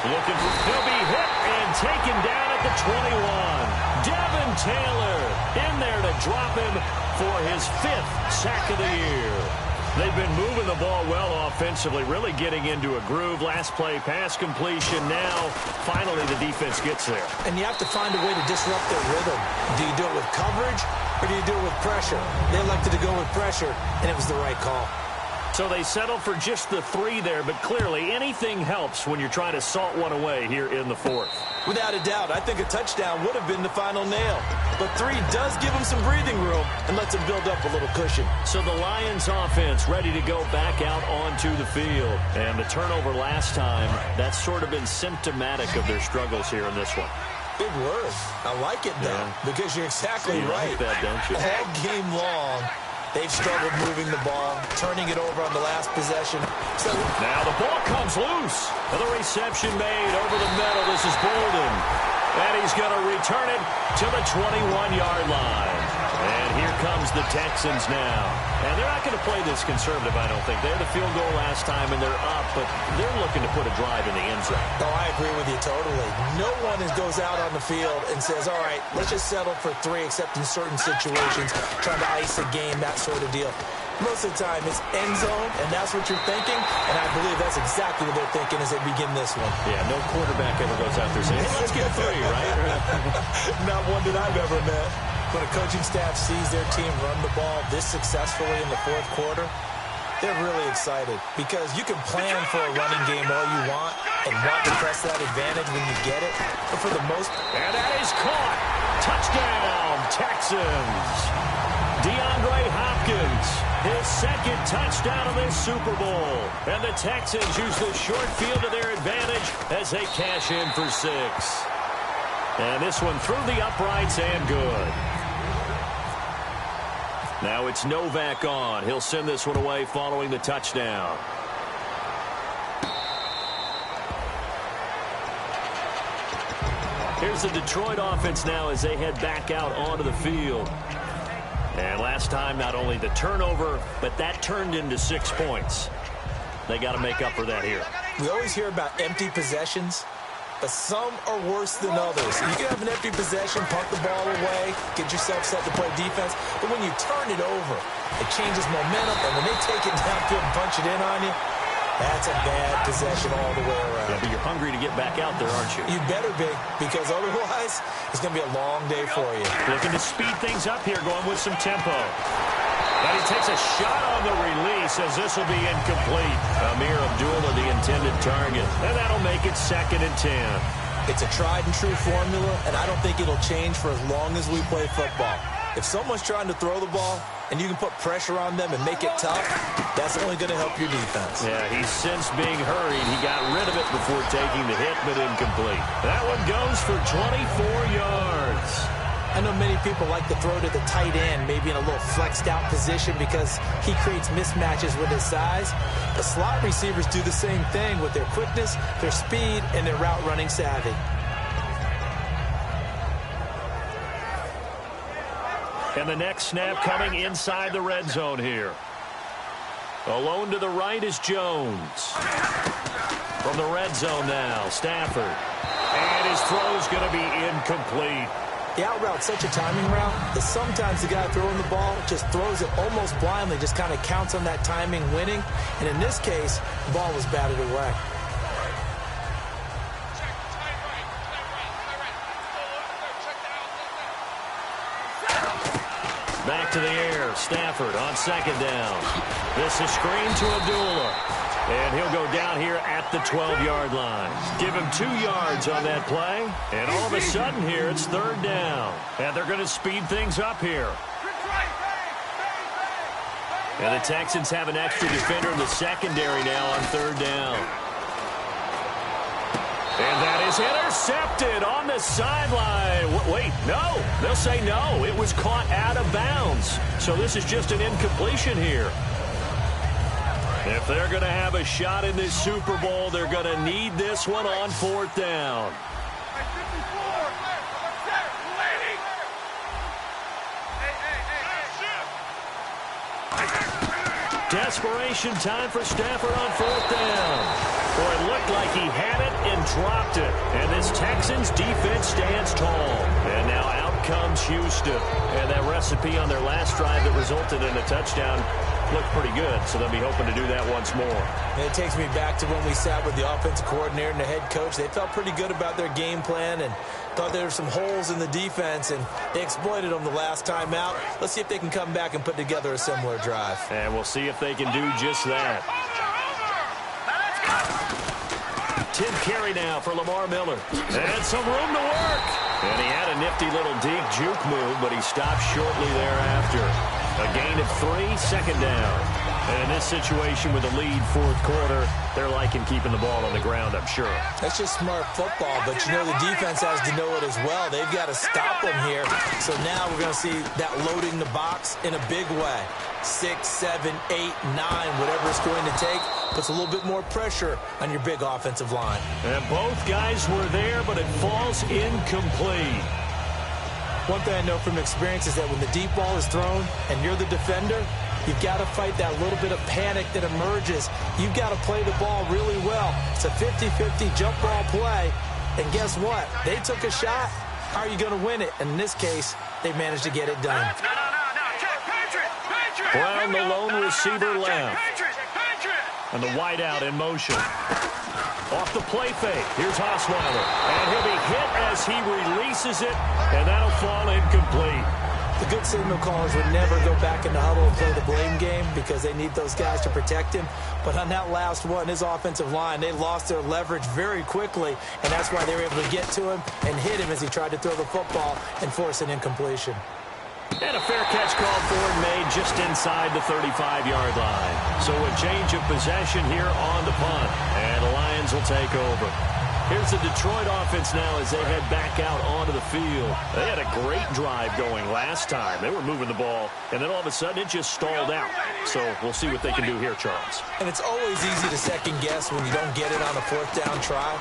Looking for, he'll be hit and taken down at the 21. Devin Taylor in there to drop him for his 5th sack of the year. They've been moving the ball well offensively, really getting into a groove. Last play, pass completion. Now, finally, the defense gets there. And you have to find a way to disrupt their rhythm. Do you do it with coverage, or do you do it with pressure? They elected to go with pressure, and it was the right call. So they settled for just the 3 there, but clearly anything helps when you're trying to salt one away here in the 4th. Without a doubt, I think a touchdown would have been the final nail. But 3 does give them some breathing room and lets them build up a little cushion. So the Lions offense ready to go back out onto the field. And the turnover last time, that's sort of been symptomatic of their struggles here in this one. Big word. I like it, though, because you're exactly right. Like that, don't you? All game long, they've struggled moving the ball, turning it over on the last possession. So now the ball comes loose. The reception made over the middle. This is Bolden. And he's going to return it to the 21-yard line. And here comes the Texans now. And they're not going to play this conservative, I don't think. They had a field goal last time, and they're up, but they're looking to put a drive in the end zone. Oh, I agree with you totally. No one goes out on the field and says, all right, let's just settle for 3, except in certain situations, trying to ice a game, that sort of deal. Most of the time, it's end zone, and that's what you're thinking, and I believe that's exactly what they're thinking as they begin this one. Yeah, no quarterback ever goes out there saying, hey, let's get 3, right? Not one that I've ever met. When a coaching staff sees their team run the ball this successfully in the 4th quarter, they're really excited because you can plan for a running game all you want and want to press that advantage when you get it, but for the most part... And that is caught. Touchdown, Texans. DeAndre Hopkins, his 2nd touchdown of this Super Bowl. And the Texans use the short field to their advantage as they cash in for 6. And this one through the uprights and good. Now it's Novak on. He'll send this one away following the touchdown. Here's the Detroit offense now as they head back out onto the field. And last time, not only the turnover, but that turned into 6 points. They got to make up for that here. We always hear about empty possessions, but some are worse than others. You can have an empty possession, punt the ball away, get yourself set to play defense, but when you turn it over, it changes momentum, and when they take it downfield and punch it in on you, that's a bad possession all the way around. Yeah, but you're hungry to get back out there, aren't you? You better be, because otherwise, it's going to be a long day for you. Looking to speed things up here, going with some tempo. And he takes a shot on the release as this will be incomplete. Amir Abdullah, the intended target. And that'll make it 2nd and 10. It's a tried-and-true formula, and I don't think it'll change for as long as we play football. If someone's trying to throw the ball and you can put pressure on them and make it tough, that's only going to help your defense. Yeah, he's since being hurried. He got rid of it before taking the hit, but incomplete. That one goes for 24 yards. I know many people like to throw to the tight end, maybe in a little flexed out position because he creates mismatches with his size. The slot receivers do the same thing with their quickness, their speed, and their route running savvy. And the next snap coming inside the red zone here. Alone to the right is Jones. From the red zone now, Stafford. And his throw is going to be incomplete. The out route's such a timing route that sometimes the guy throwing the ball just throws it almost blindly, just kind of counts on that timing winning. And in this case, the ball was batted away. Back to the air, Stafford on 2nd down. This is screen to Abdullah. And he'll go down here at the 12-yard line. Give him 2 yards on that play. And all of a sudden here, it's 3rd down. And they're going to speed things up here. And the Texans have an extra defender in the secondary now on 3rd down. And that is intercepted on the sideline. Wait, no. They'll say no. It was caught out of bounds. So this is just an incompletion here. If they're going to have a shot in this Super Bowl, they're going to need this one on 4th down. Desperation time for Stafford on 4th down. Boy, it looked like he had it and dropped it. And this Texans defense stands tall. And now out comes Houston. And that recipe on their last drive that resulted in a touchdown looked pretty good, so they'll be hoping to do that once more. And it takes me back to when we sat with the offensive coordinator and the head coach. They felt pretty good about their game plan and thought there were some holes in the defense, and they exploited them the last time out. Let's see if they can come back and put together a similar drive. And we'll see if they can do just that. 10th carry now for Lamar Miller. And some room to work. And he had a nifty little deke juke move, but he stopped shortly thereafter. A gain of 3, second down. And in this situation with a lead fourth quarter, they're liking keeping the ball on the ground, I'm sure. That's just smart football, but you know the defense has to know it as well. They've got to stop them here. So now we're going to see that loading the box in a big way. 6, 7, 8, 9, whatever it's going to take, puts a little bit more pressure on your big offensive line. And both guys were there, but it falls incomplete. One thing I know from experience is that when the deep ball is thrown and you're the defender, you've got to fight that little bit of panic that emerges. You've got to play the ball really well. It's a 50-50 jump ball play. And guess what? They took a shot. How are you going to win it? And in this case, they managed to get it done. Brown, the lone receiver, left. And the wideout in motion. Off the play fake. Here's Osweiler. And he'll be hit as he releases it. And that'll fall incomplete. The good signal callers would never go back in the huddle and play the blame game because they need those guys to protect him. But on that last one, his offensive line, they lost their leverage very quickly, and that's why they were able to get to him and hit him as he tried to throw the football and force an incompletion. And a fair catch called for and made just inside the 35-yard line. So a change of possession here on the punt, and the Lions will take over. Here's the Detroit offense now as they head back out onto the field. They had a great drive going last time. They were moving the ball, and then all of a sudden it just stalled out. So we'll see what they can do here, Charles. And it's always easy to second guess when you don't get it on a fourth down try.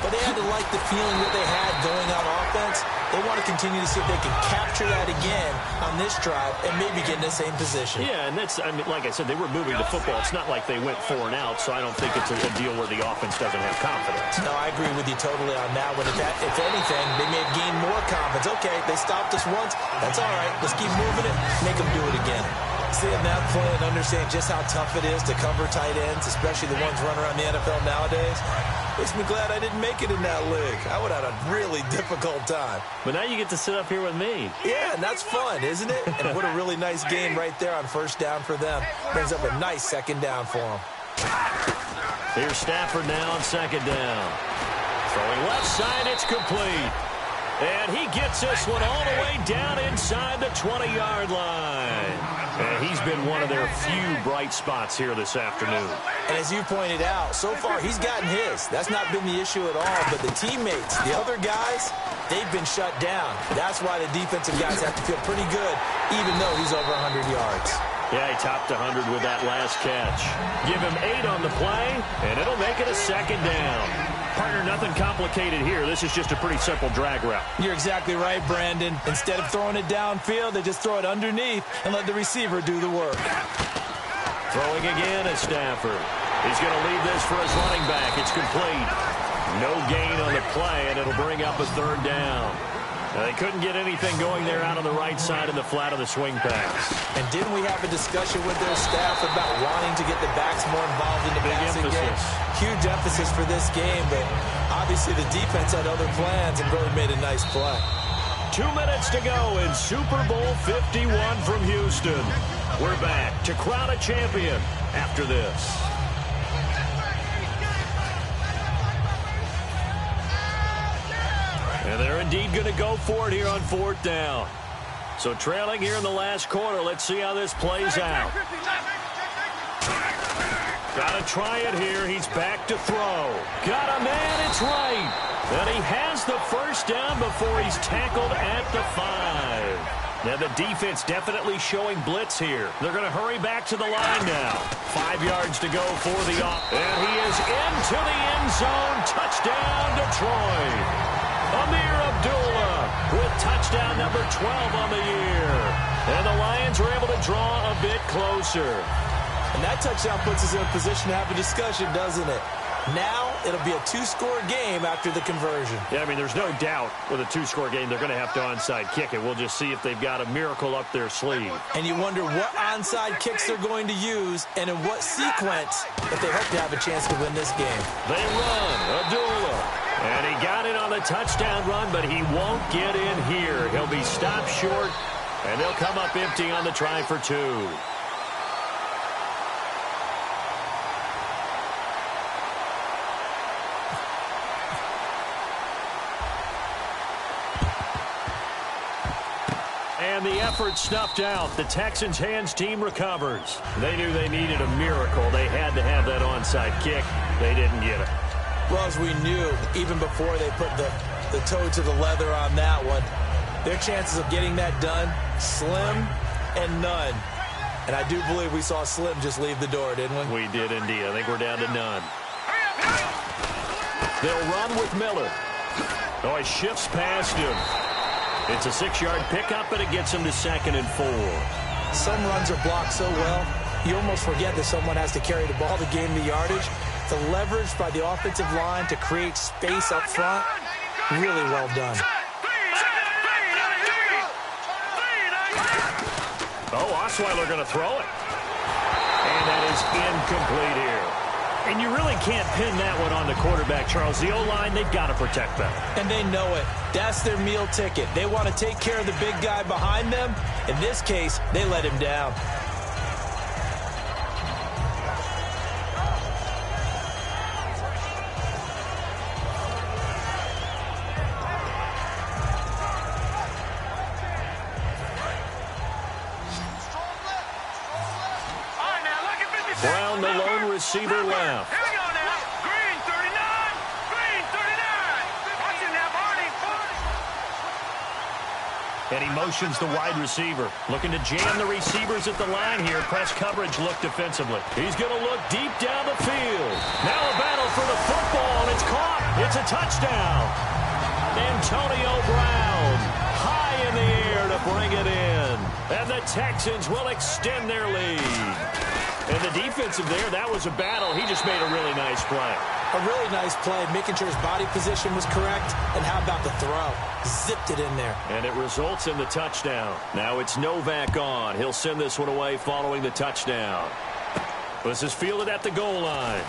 But they had to like the feeling that they had going on offense. They want to continue to see if they can capture that again on this drive and maybe get in the same position. Yeah, and that's, I mean, like I said, they were moving the football. It's not like they went 4 and out, so I don't think it's a deal where the offense doesn't have confidence. No, I agree with you totally on that one. If anything, they may have gained more confidence. Okay, they stopped us once. That's all right. Let's keep moving it. Make them do it again. Seeing that play and understand just how tough it is to cover tight ends, especially the ones running around the NFL nowadays, makes me glad I didn't make it in that league. I would have had a really difficult time. But now you get to sit up here with me. Yeah, and that's fun, isn't it? And what a really nice game right there on first down for them. Brings up a nice second down for them. Here's Stafford now on second down. Throwing left side, it's complete. And he gets this one all the way down inside the 20-yard line. And he's been one of their few bright spots here this afternoon. And as you pointed out, so far he's gotten his. That's not been the issue at all. But the teammates, the other guys, they've been shut down. That's why the defensive guys have to feel pretty good, even though he's over 100 yards. Yeah, he topped 100 with that last catch. Give him 8 on the play, and it'll make it a second down. Partner, nothing complicated here. This is just a pretty simple drag route. You're exactly right, Brandon. Instead of throwing it downfield, they just throw it underneath and let the receiver do the work. Throwing again is Stafford. He's going to leave this for his running back. It's complete. No gain on the play, and it'll bring up a third down. Now, they couldn't get anything going there out on the right side of the flat of the swing pass. And didn't we have a discussion with their staff about wanting to get the backs more involved in the passing game? Huge emphasis for this game, but obviously the defense had other plans and really made a nice play. 2 minutes to go in Super Bowl 51 from Houston. We're back to crown a champion after this. And they're indeed going to go for it here on fourth down. So trailing here in the last quarter. Let's see how this plays out. Got to try it here. He's back to throw. Got a man. It's right. And he has the first down before he's tackled at the 5. Now the defense definitely showing blitz here. They're going to hurry back to the line now. 5 yards to go for the off. And he is into the end zone. Touchdown, Detroit. Amir Abdullah with touchdown number 12 on the year. And the Lions were able to draw a bit closer. And that touchdown puts us in a position to have a discussion, doesn't it? Now it'll be a two-score game after the conversion. Yeah, I mean, there's no doubt with a two-score game they're going to have to onside kick it. We'll just see if they've got a miracle up their sleeve. And you wonder what onside kicks they're going to use and in what sequence if they hope to have a chance to win this game. They run. Abdullah. And he got it on the touchdown run, but he won't get in here. He'll be stopped short, and they'll come up empty on the try for two. And the effort snuffed out. The Texans' hands team recovers. They knew they needed a miracle. They had to have that onside kick. They didn't get it. Well, as we knew, even before they put the toe to the leather on that one, their chances of getting that done, slim and none. And I do believe we saw Slim just leave the door, didn't we? We did indeed. I think we're down to none. They'll run with Miller. Oh, he shifts past him. It's a 6-yard pickup, and it gets him to 2nd and 4. Some runs are blocked so well, you almost forget that someone has to carry the ball to gain the yardage. The leverage by the offensive line to create space up front, really well done. Oh, Osweiler going to throw it. And that is incomplete here. And you really can't pin that one on the quarterback, Charles. The O-line, they've got to protect that. And they know it. That's their meal ticket. They want to take care of the big guy behind them. In this case, they let him down. Brown, the lone receiver left. Here we go now. Green 39. Green 39. Watch it now, Barney. And he motions the wide receiver. Looking to jam the receivers at the line here. Press coverage look defensively. He's going to look deep down the field. Now a battle for the football, and it's caught. It's a touchdown. Antonio Brown high in the air to bring it in. And the Texans will extend their lead. And the defensive there, that was a battle. He just made a really nice play. A really nice play, making sure his body position was correct. And how about the throw? Zipped it in there. And it results in the touchdown. Now it's Novak on. He'll send this one away following the touchdown. This is fielded at the goal line.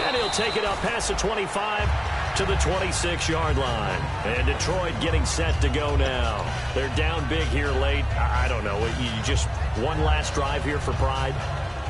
And he'll take it up past the 25 to the 26-yard line. And Detroit getting set to go now. They're down big here late. I don't know. You just one last drive here for pride.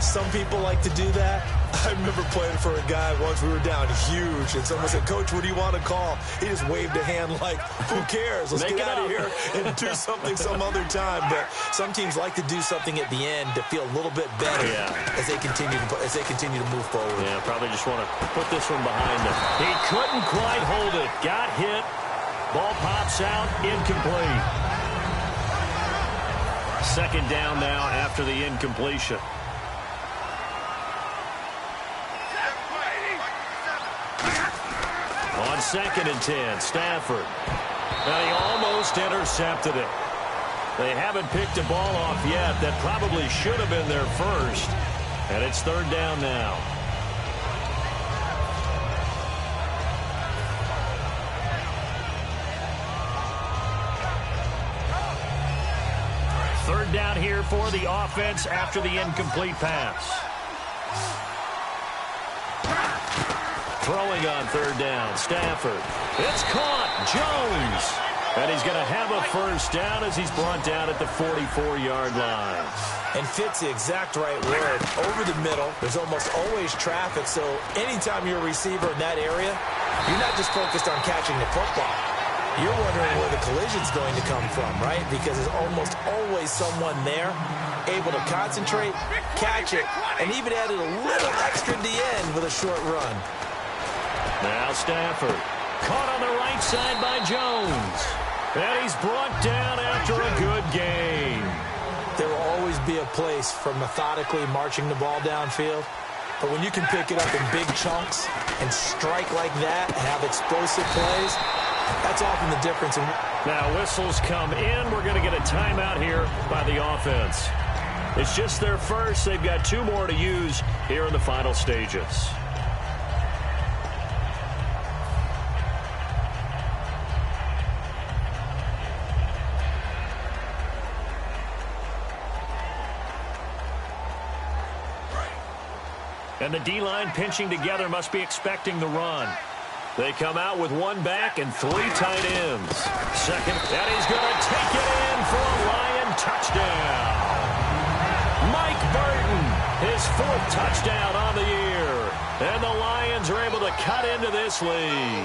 Some people like to do that. I remember playing for a guy once. We were down huge, and someone said, "Coach, what do you want to call?" He just waved a hand like, "Who cares? Let's get out of here and do something some other time." But some teams like to do something at the end to feel a little bit better as they continue to move forward. Yeah, probably just want to put this one behind them. He couldn't quite hold it. Got hit. Ball pops out. Incomplete. 2nd down now after the incompletion. On 2nd and 10, Stafford. Now he almost intercepted it. They haven't picked a ball off yet. That probably should have been their first. And it's 3rd down now. Third down here for the offense after the incomplete pass. Throwing on 3rd down, Stafford. It's caught, Jones. And he's going to have a first down as he's brought down at the 44-yard line. And fits the exact right word. Over the middle, there's almost always traffic, so anytime you're a receiver in that area, you're not just focused on catching the football. You're wondering where the collision's going to come from, right? Because there's almost always someone there able to concentrate, catch it, and even added a little extra at the end with a short run. Now Stafford, caught on the right side by Jones. And he's brought down after a good game. There will always be a place for methodically marching the ball downfield. But when you can pick it up in big chunks and strike like that and have explosive plays, that's often the difference. Now whistles come in. We're going to get a timeout here by the offense. It's just their first. They've got 2 more to use here in the final stages. And the D-line pinching together must be expecting the run. They come out with one back and 3 tight ends. Second, and he's going to take it in for a Lion touchdown. Mike Burton, his 4th touchdown on the year. And the Lions are able to cut into this lead.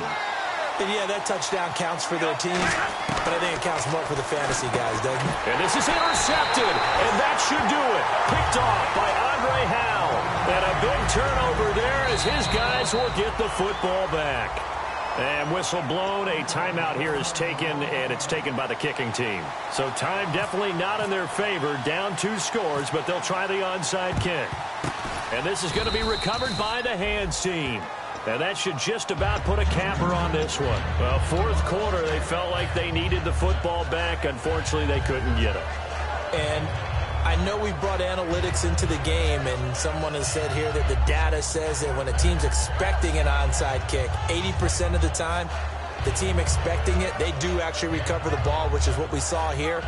And yeah, that touchdown counts for their team, but I think it counts more for the fantasy guys, doesn't it? And this is intercepted, and that should do it. Picked off by Andre Howell. And a big turnover there as his guys will get the football back. And whistle blown, a timeout here is taken, and it's taken by the kicking team. So time definitely not in their favor, down 2 scores, but they'll try the onside kick. And this is going to be recovered by the hands team. And that should just about put a capper on this one. Well, 4th quarter, they felt like they needed the football back. Unfortunately, they couldn't get it. And I know we brought analytics into the game, and someone has said here that the data says that when a team's expecting an onside kick, 80% of the time, the team expecting it, they do actually recover the ball, which is what we saw here.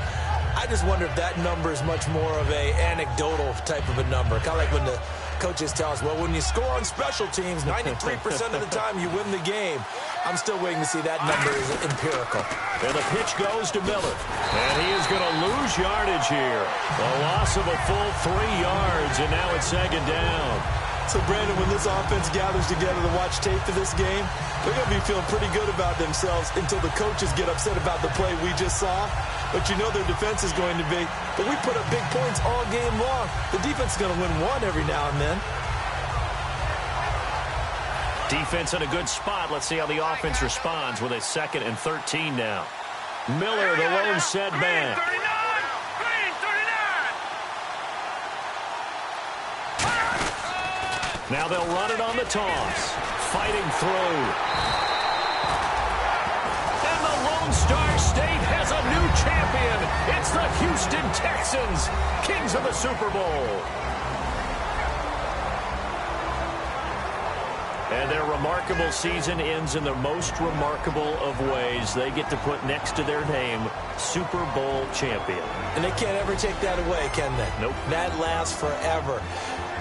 I just wonder if that number is much more of a anecdotal type of a number. Kind of like when the coaches tell us, well, when you score on special teams, 93% of the time you win the game. I'm still waiting to see that number is empirical. And the pitch goes to Miller. And he is going to lose yardage here. A loss of a full 3 yards, and now it's 2nd down. So, Brandon, when this offense gathers together to watch tape for this game, they're going to be feeling pretty good about themselves until the coaches get upset about the play we just saw. But you know their defense is going to be. But we put up big points all game long. The defense is going to win one every now and then. Defense in a good spot. Let's see how the offense responds with a 2nd and 13 now. Miller, the lone setback. Now they'll run it on the toss. Fighting through. And the Lone Star State has a new champion. It's the Houston Texans, kings of the Super Bowl. And their remarkable season ends in the most remarkable of ways. They get to put next to their name, Super Bowl champion. And they can't ever take that away, can they? Nope. That lasts forever.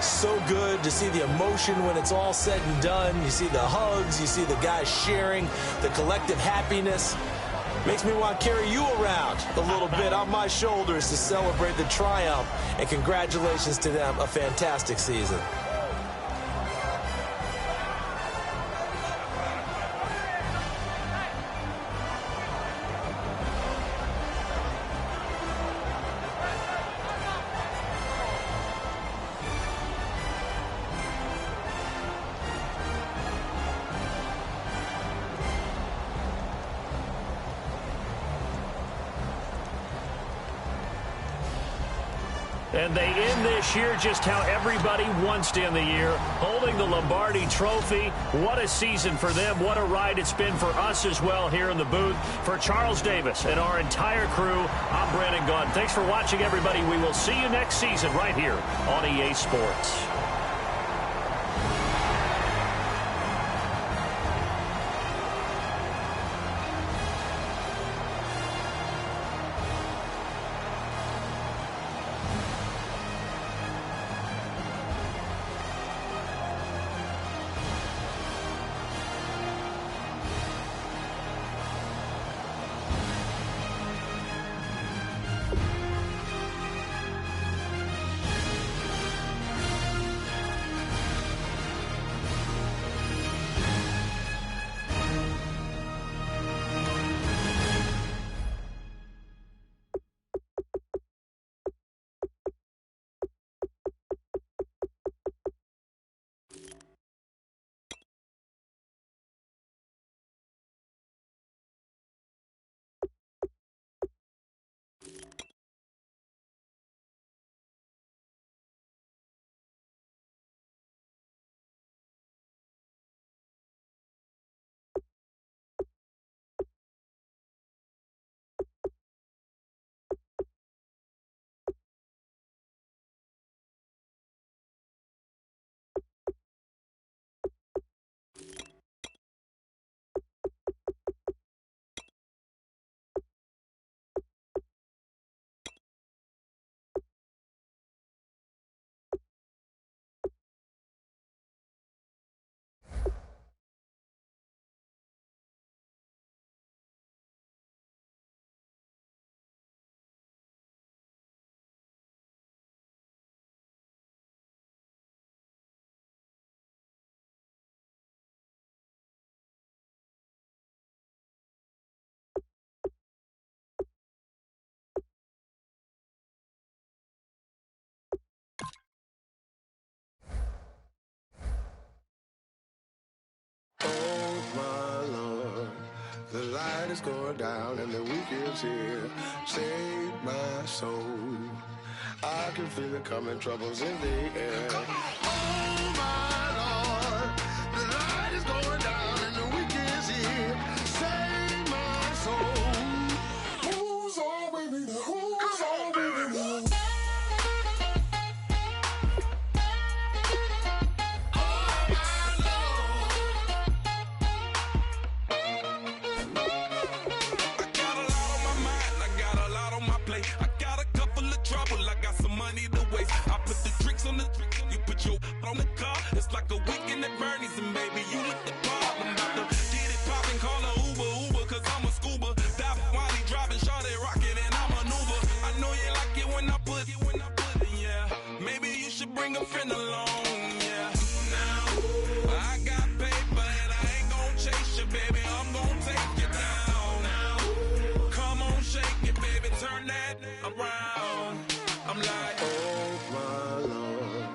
So good to see the emotion when it's all said and done. You see the hugs, you see the guys sharing, the collective happiness. Makes me want to carry you around a little bit on my shoulders to celebrate the triumph. And congratulations to them, a fantastic season. And they end this year just how everybody wants to end the year, holding the Lombardi Trophy. What a season for them. What a ride it's been for us as well here in the booth. For Charles Davis and our entire crew, I'm Brandon Gaudin. Thanks for watching, everybody. We will see you next season right here on EA Sports. is going down and the week is here. Save my soul. I can feel it coming, troubles in the air. Oh my Lord, the light is going down and the week is here. Save my soul. Who's all with me now? Who's all with me now? On the you put your on the car. It's like a weekend at Bernie's, and baby, you look the part. I'm about to get it poppin', call a Uber, cause I'm a scuba. Dive while he driving, shawty rockin', and I'm an Uber. I know you like it when I put it, yeah. Maybe you should bring a friend along, yeah. Now, I got paper, and I ain't gon' chase you, baby. I'm gon' take you down. Now, come on, shake it, baby, turn that around. I'm like, oh my Lord,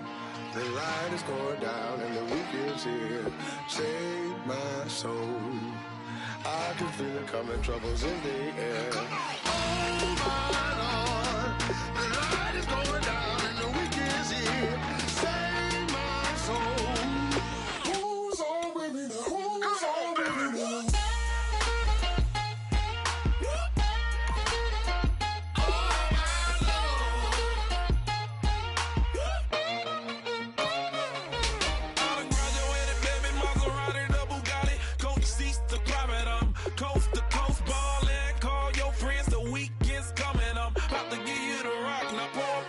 the light is going down and the week is here. Save my soul. I can feel it coming, troubles in the air. Oh my Lord, the light is going down and the week is here. Save my soul. Who's all with me now? Who's all with me now? Coast to coast ballin', call your friends, the weekend's coming. I'm about to give you the rock, now pour.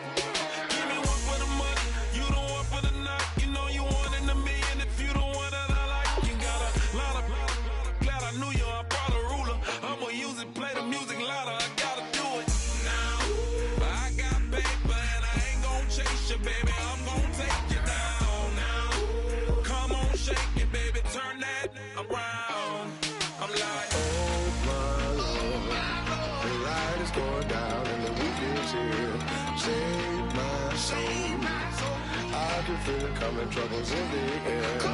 Give me one for the money, you the one for the night. You know you one in a million if you the one that I like. You got a lot of glad I knew you, I brought a ruler. I'ma use it, play the music louder, I gotta do it. Now, I got paper and I ain't gon' chase you, baby, I'm gon' take you down. Now, come on, shake it, baby, turn that around. I'm like, oh my Lord, the light is going down and the week is here. Save my soul. I can feel it coming, troubles in the air. Oh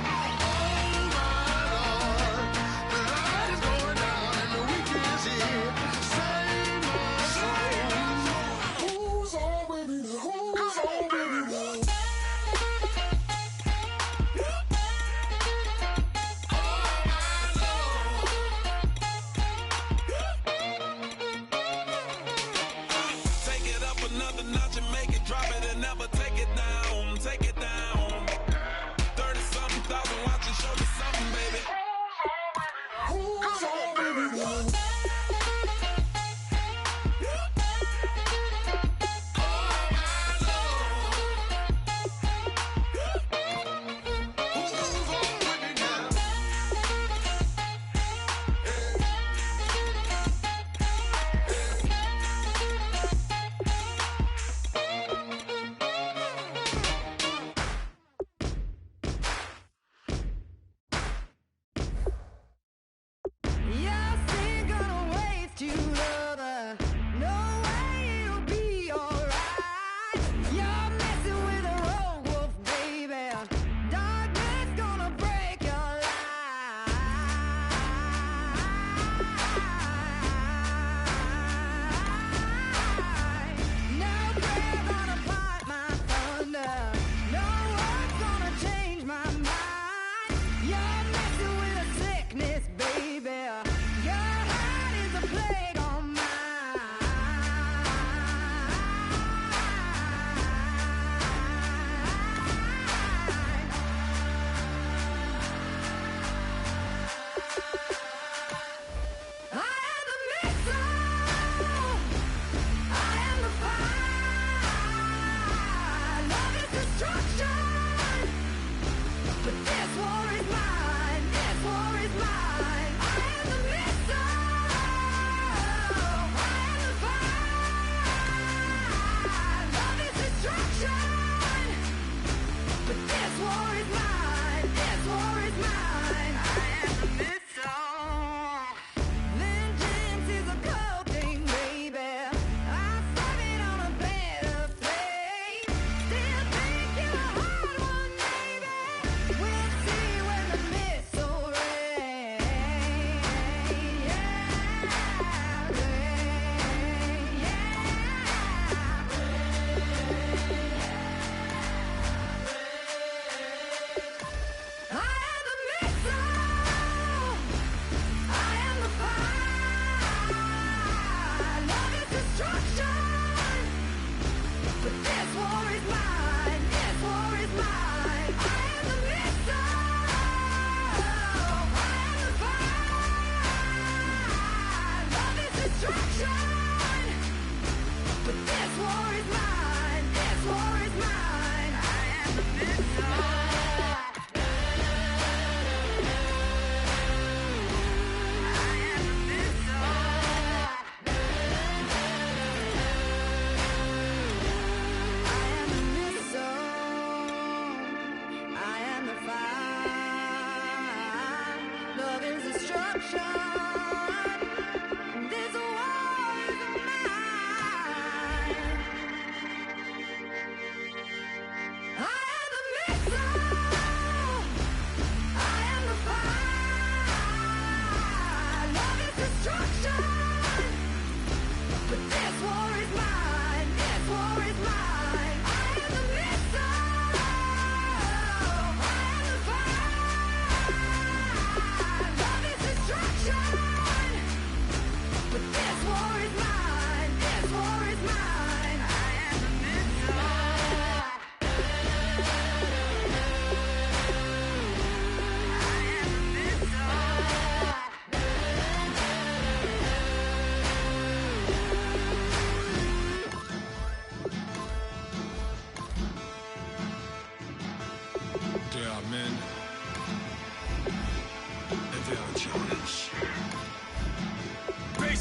my Lord, the light is going down and the week is here. Save my soul. Who's all with me now? Who's all with me now? another notch and make it drop it and never take it down. Take it down. 30-something thousand watts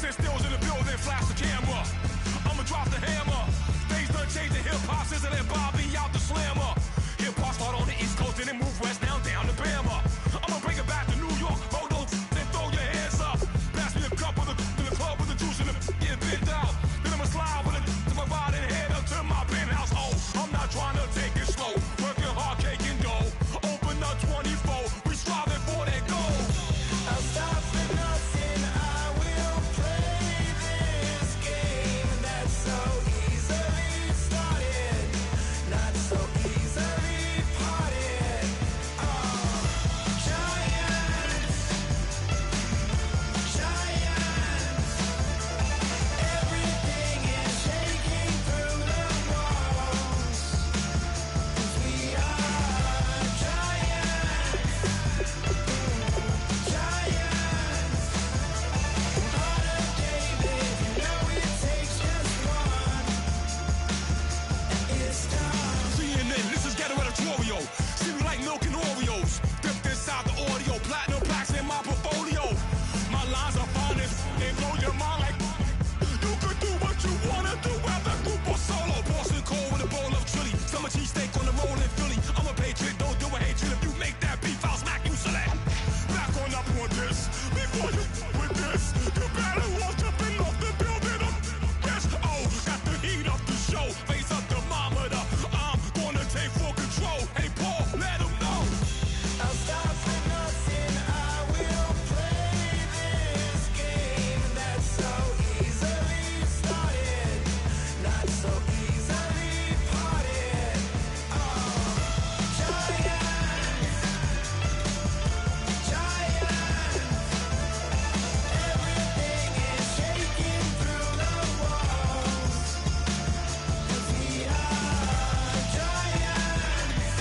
Sit stills in the building, flash the camera. I'ma drop the hammer. Things done changed, the hip-hop since and Bobby out the slammer. Hip-hop start on the East Coast and then move west down to Bama. I'ma bring it back to New York, hold those and throw your hands up. Pass me a cup of the club with the juice and the get bent out. Then I'ma slide with it to my body and head up to my penthouse. Oh, I'm not trying to take it slow, working hard, cake and dough. Open up 24, we striving for that goal. I'll stop for nothing, I will play this game that's so easily started, not so easily parted. Giants, everything is shaking through the walls, 'cause we are giants. Heart of David, you know it takes just one, and it's time. CNN, this is ghetto editorial. See me like milk and Oreos. Dipped inside the audio, platinum plaques in my portfolio. My lines are finest, they blow your mind like you could do what you wanna do, whether group or solo. Boston cold with a bowl of chili. Summer cheesesteak on the roll in Philly. I'm a patriot, don't do a hatred. If you make that beef, I'll smack you silly. Back on up on this. Before you with this, you better walk jumping off the building up. Yes, oh, got the heat up the show. Face up the thermometer. I'm gonna take full control. Hey, Paul, let him know. I'll stop for nothing, I will play this game that's so easily started, not so easily parted. Giants, everything is shaking through the walls, 'cause we are giants.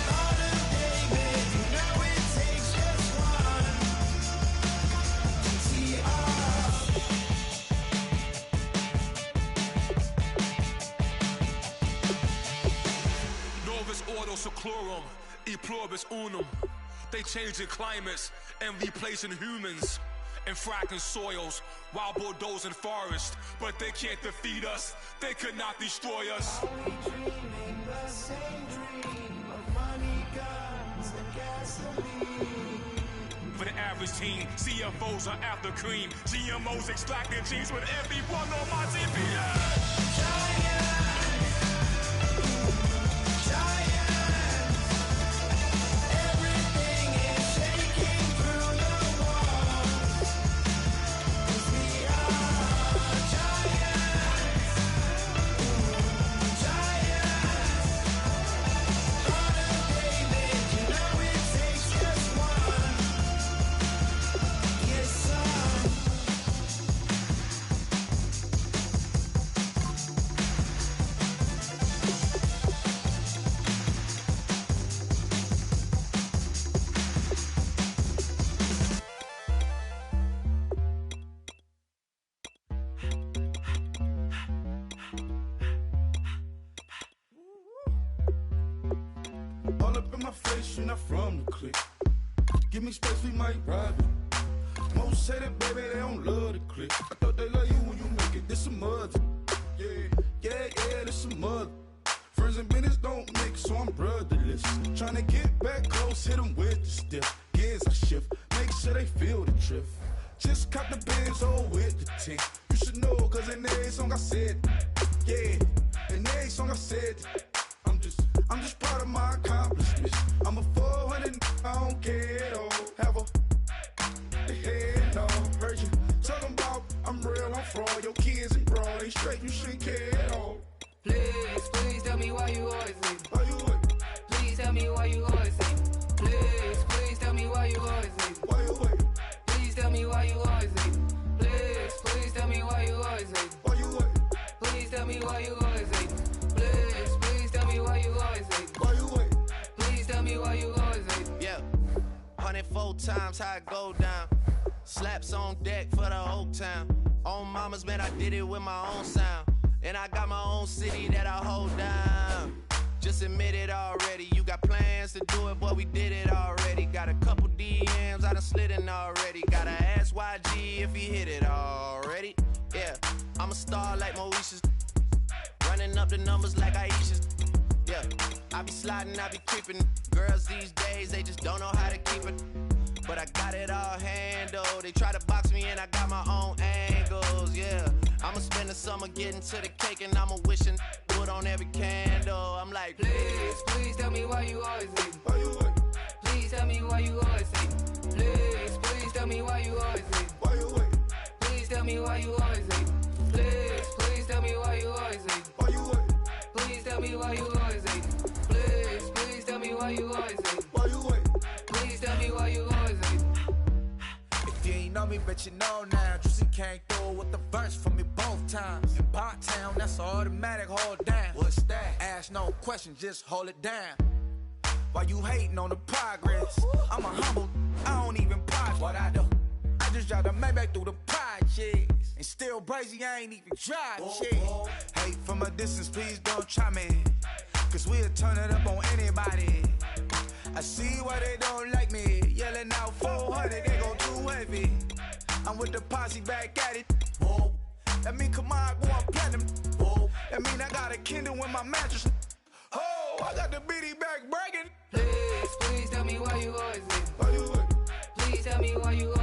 Heart of David, you know it takes just one. Novus ordo seclorum, e pluribus unum. They changing climates and replacing humans and fracking soils while bulldozing forests. But they can't defeat us, they could not destroy us. Are we dreaming the same dream of money, guns, and gasoline? For the average team, CFOs are after cream. GMOs extracting genes with everyone on my TPS. Everything is shaking through the walls, 'cause we are giants. Heart of David, you know it takes just one. Yes, son. All up in my face, you're not from the clique. Give me space, we might ride it. Most say that, baby, they don't love the clique. I thought they love you when you make it. This some mud. Yeah, this some mud. Friends and business don't mix, so I'm brotherless. Trying to get back close, hit them with the stiff. Gears I shift, make sure they feel the drift. Just cop the Benz, oh, with the tint. You should know, cause in every song I said, yeah, in every song I said, I'm just proud of my accomplishments. I'm a 400, I don't care at all. Have a head no. Heard you talking about I'm real, I'm fraud. Your kids and broad, they straight, you shouldn't care at all. Please, please tell me why you always leave. Why you wait? Please tell me why you always leave. Please, please tell me why you always leave. Why you wait? Please tell me why you always leave. Please, please tell me why you always leave. Why you wait? Please tell me why you always leave. Please, please tell me why you always leave. Why you wait? Please tell me why you always leave. Yeah, 104 times how it go down. Slaps on deck for the whole town. On mamas, man, I did it with my own sound. And I got my own city that I hold down. Just admit it already. You got plans to do it, boy, we did it already. Got a couple DMs, I done slid in already. Gotta ask YG if he hit it already. Yeah, I'm a star like Moesha's. Running up the numbers like Aisha's. Yeah, I be sliding, I be creeping. Girls these days, they just don't know how to keep it. But I got it all handled. They try to box me in, I got my own angles, yeah. I'ma spend the summer getting to the cake and I'ma wishing put on every candle. I'm like, Please, please tell me why you always hating. Why you wait? Please tell me why you always hating. Please, please tell me why you always hating. Why you wait? Please tell me why you always hating. Please, please tell me why you always hating. Why you wait? Please tell me why you always hating. Please, please tell me why you always hating. Why you wait? Please tell me why you always hating. If you ain't know me, bet you know now. Juicy came through with the verse for me both times. In Bot Town, that's automatic, hold down. What's that? Ask no question, just hold it down. Why you hating on the progress? I'm a humble, I don't even pause what I do. I just drive the Maybach through the projects. And still brazy, I ain't even drive shit. Hate from a distance, please don't try me. Cause we'll turn it up on anybody. I see why they don't like me. Yelling out 400, they go too heavy. I'm with the posse back at it. Whoa. That mean come on, go on platinum. Whoa. That mean I got a Kindle in my mattress. Oh, I got the BD back bragging. Please, please tell me why you always hating. Why you wait? Please tell me why you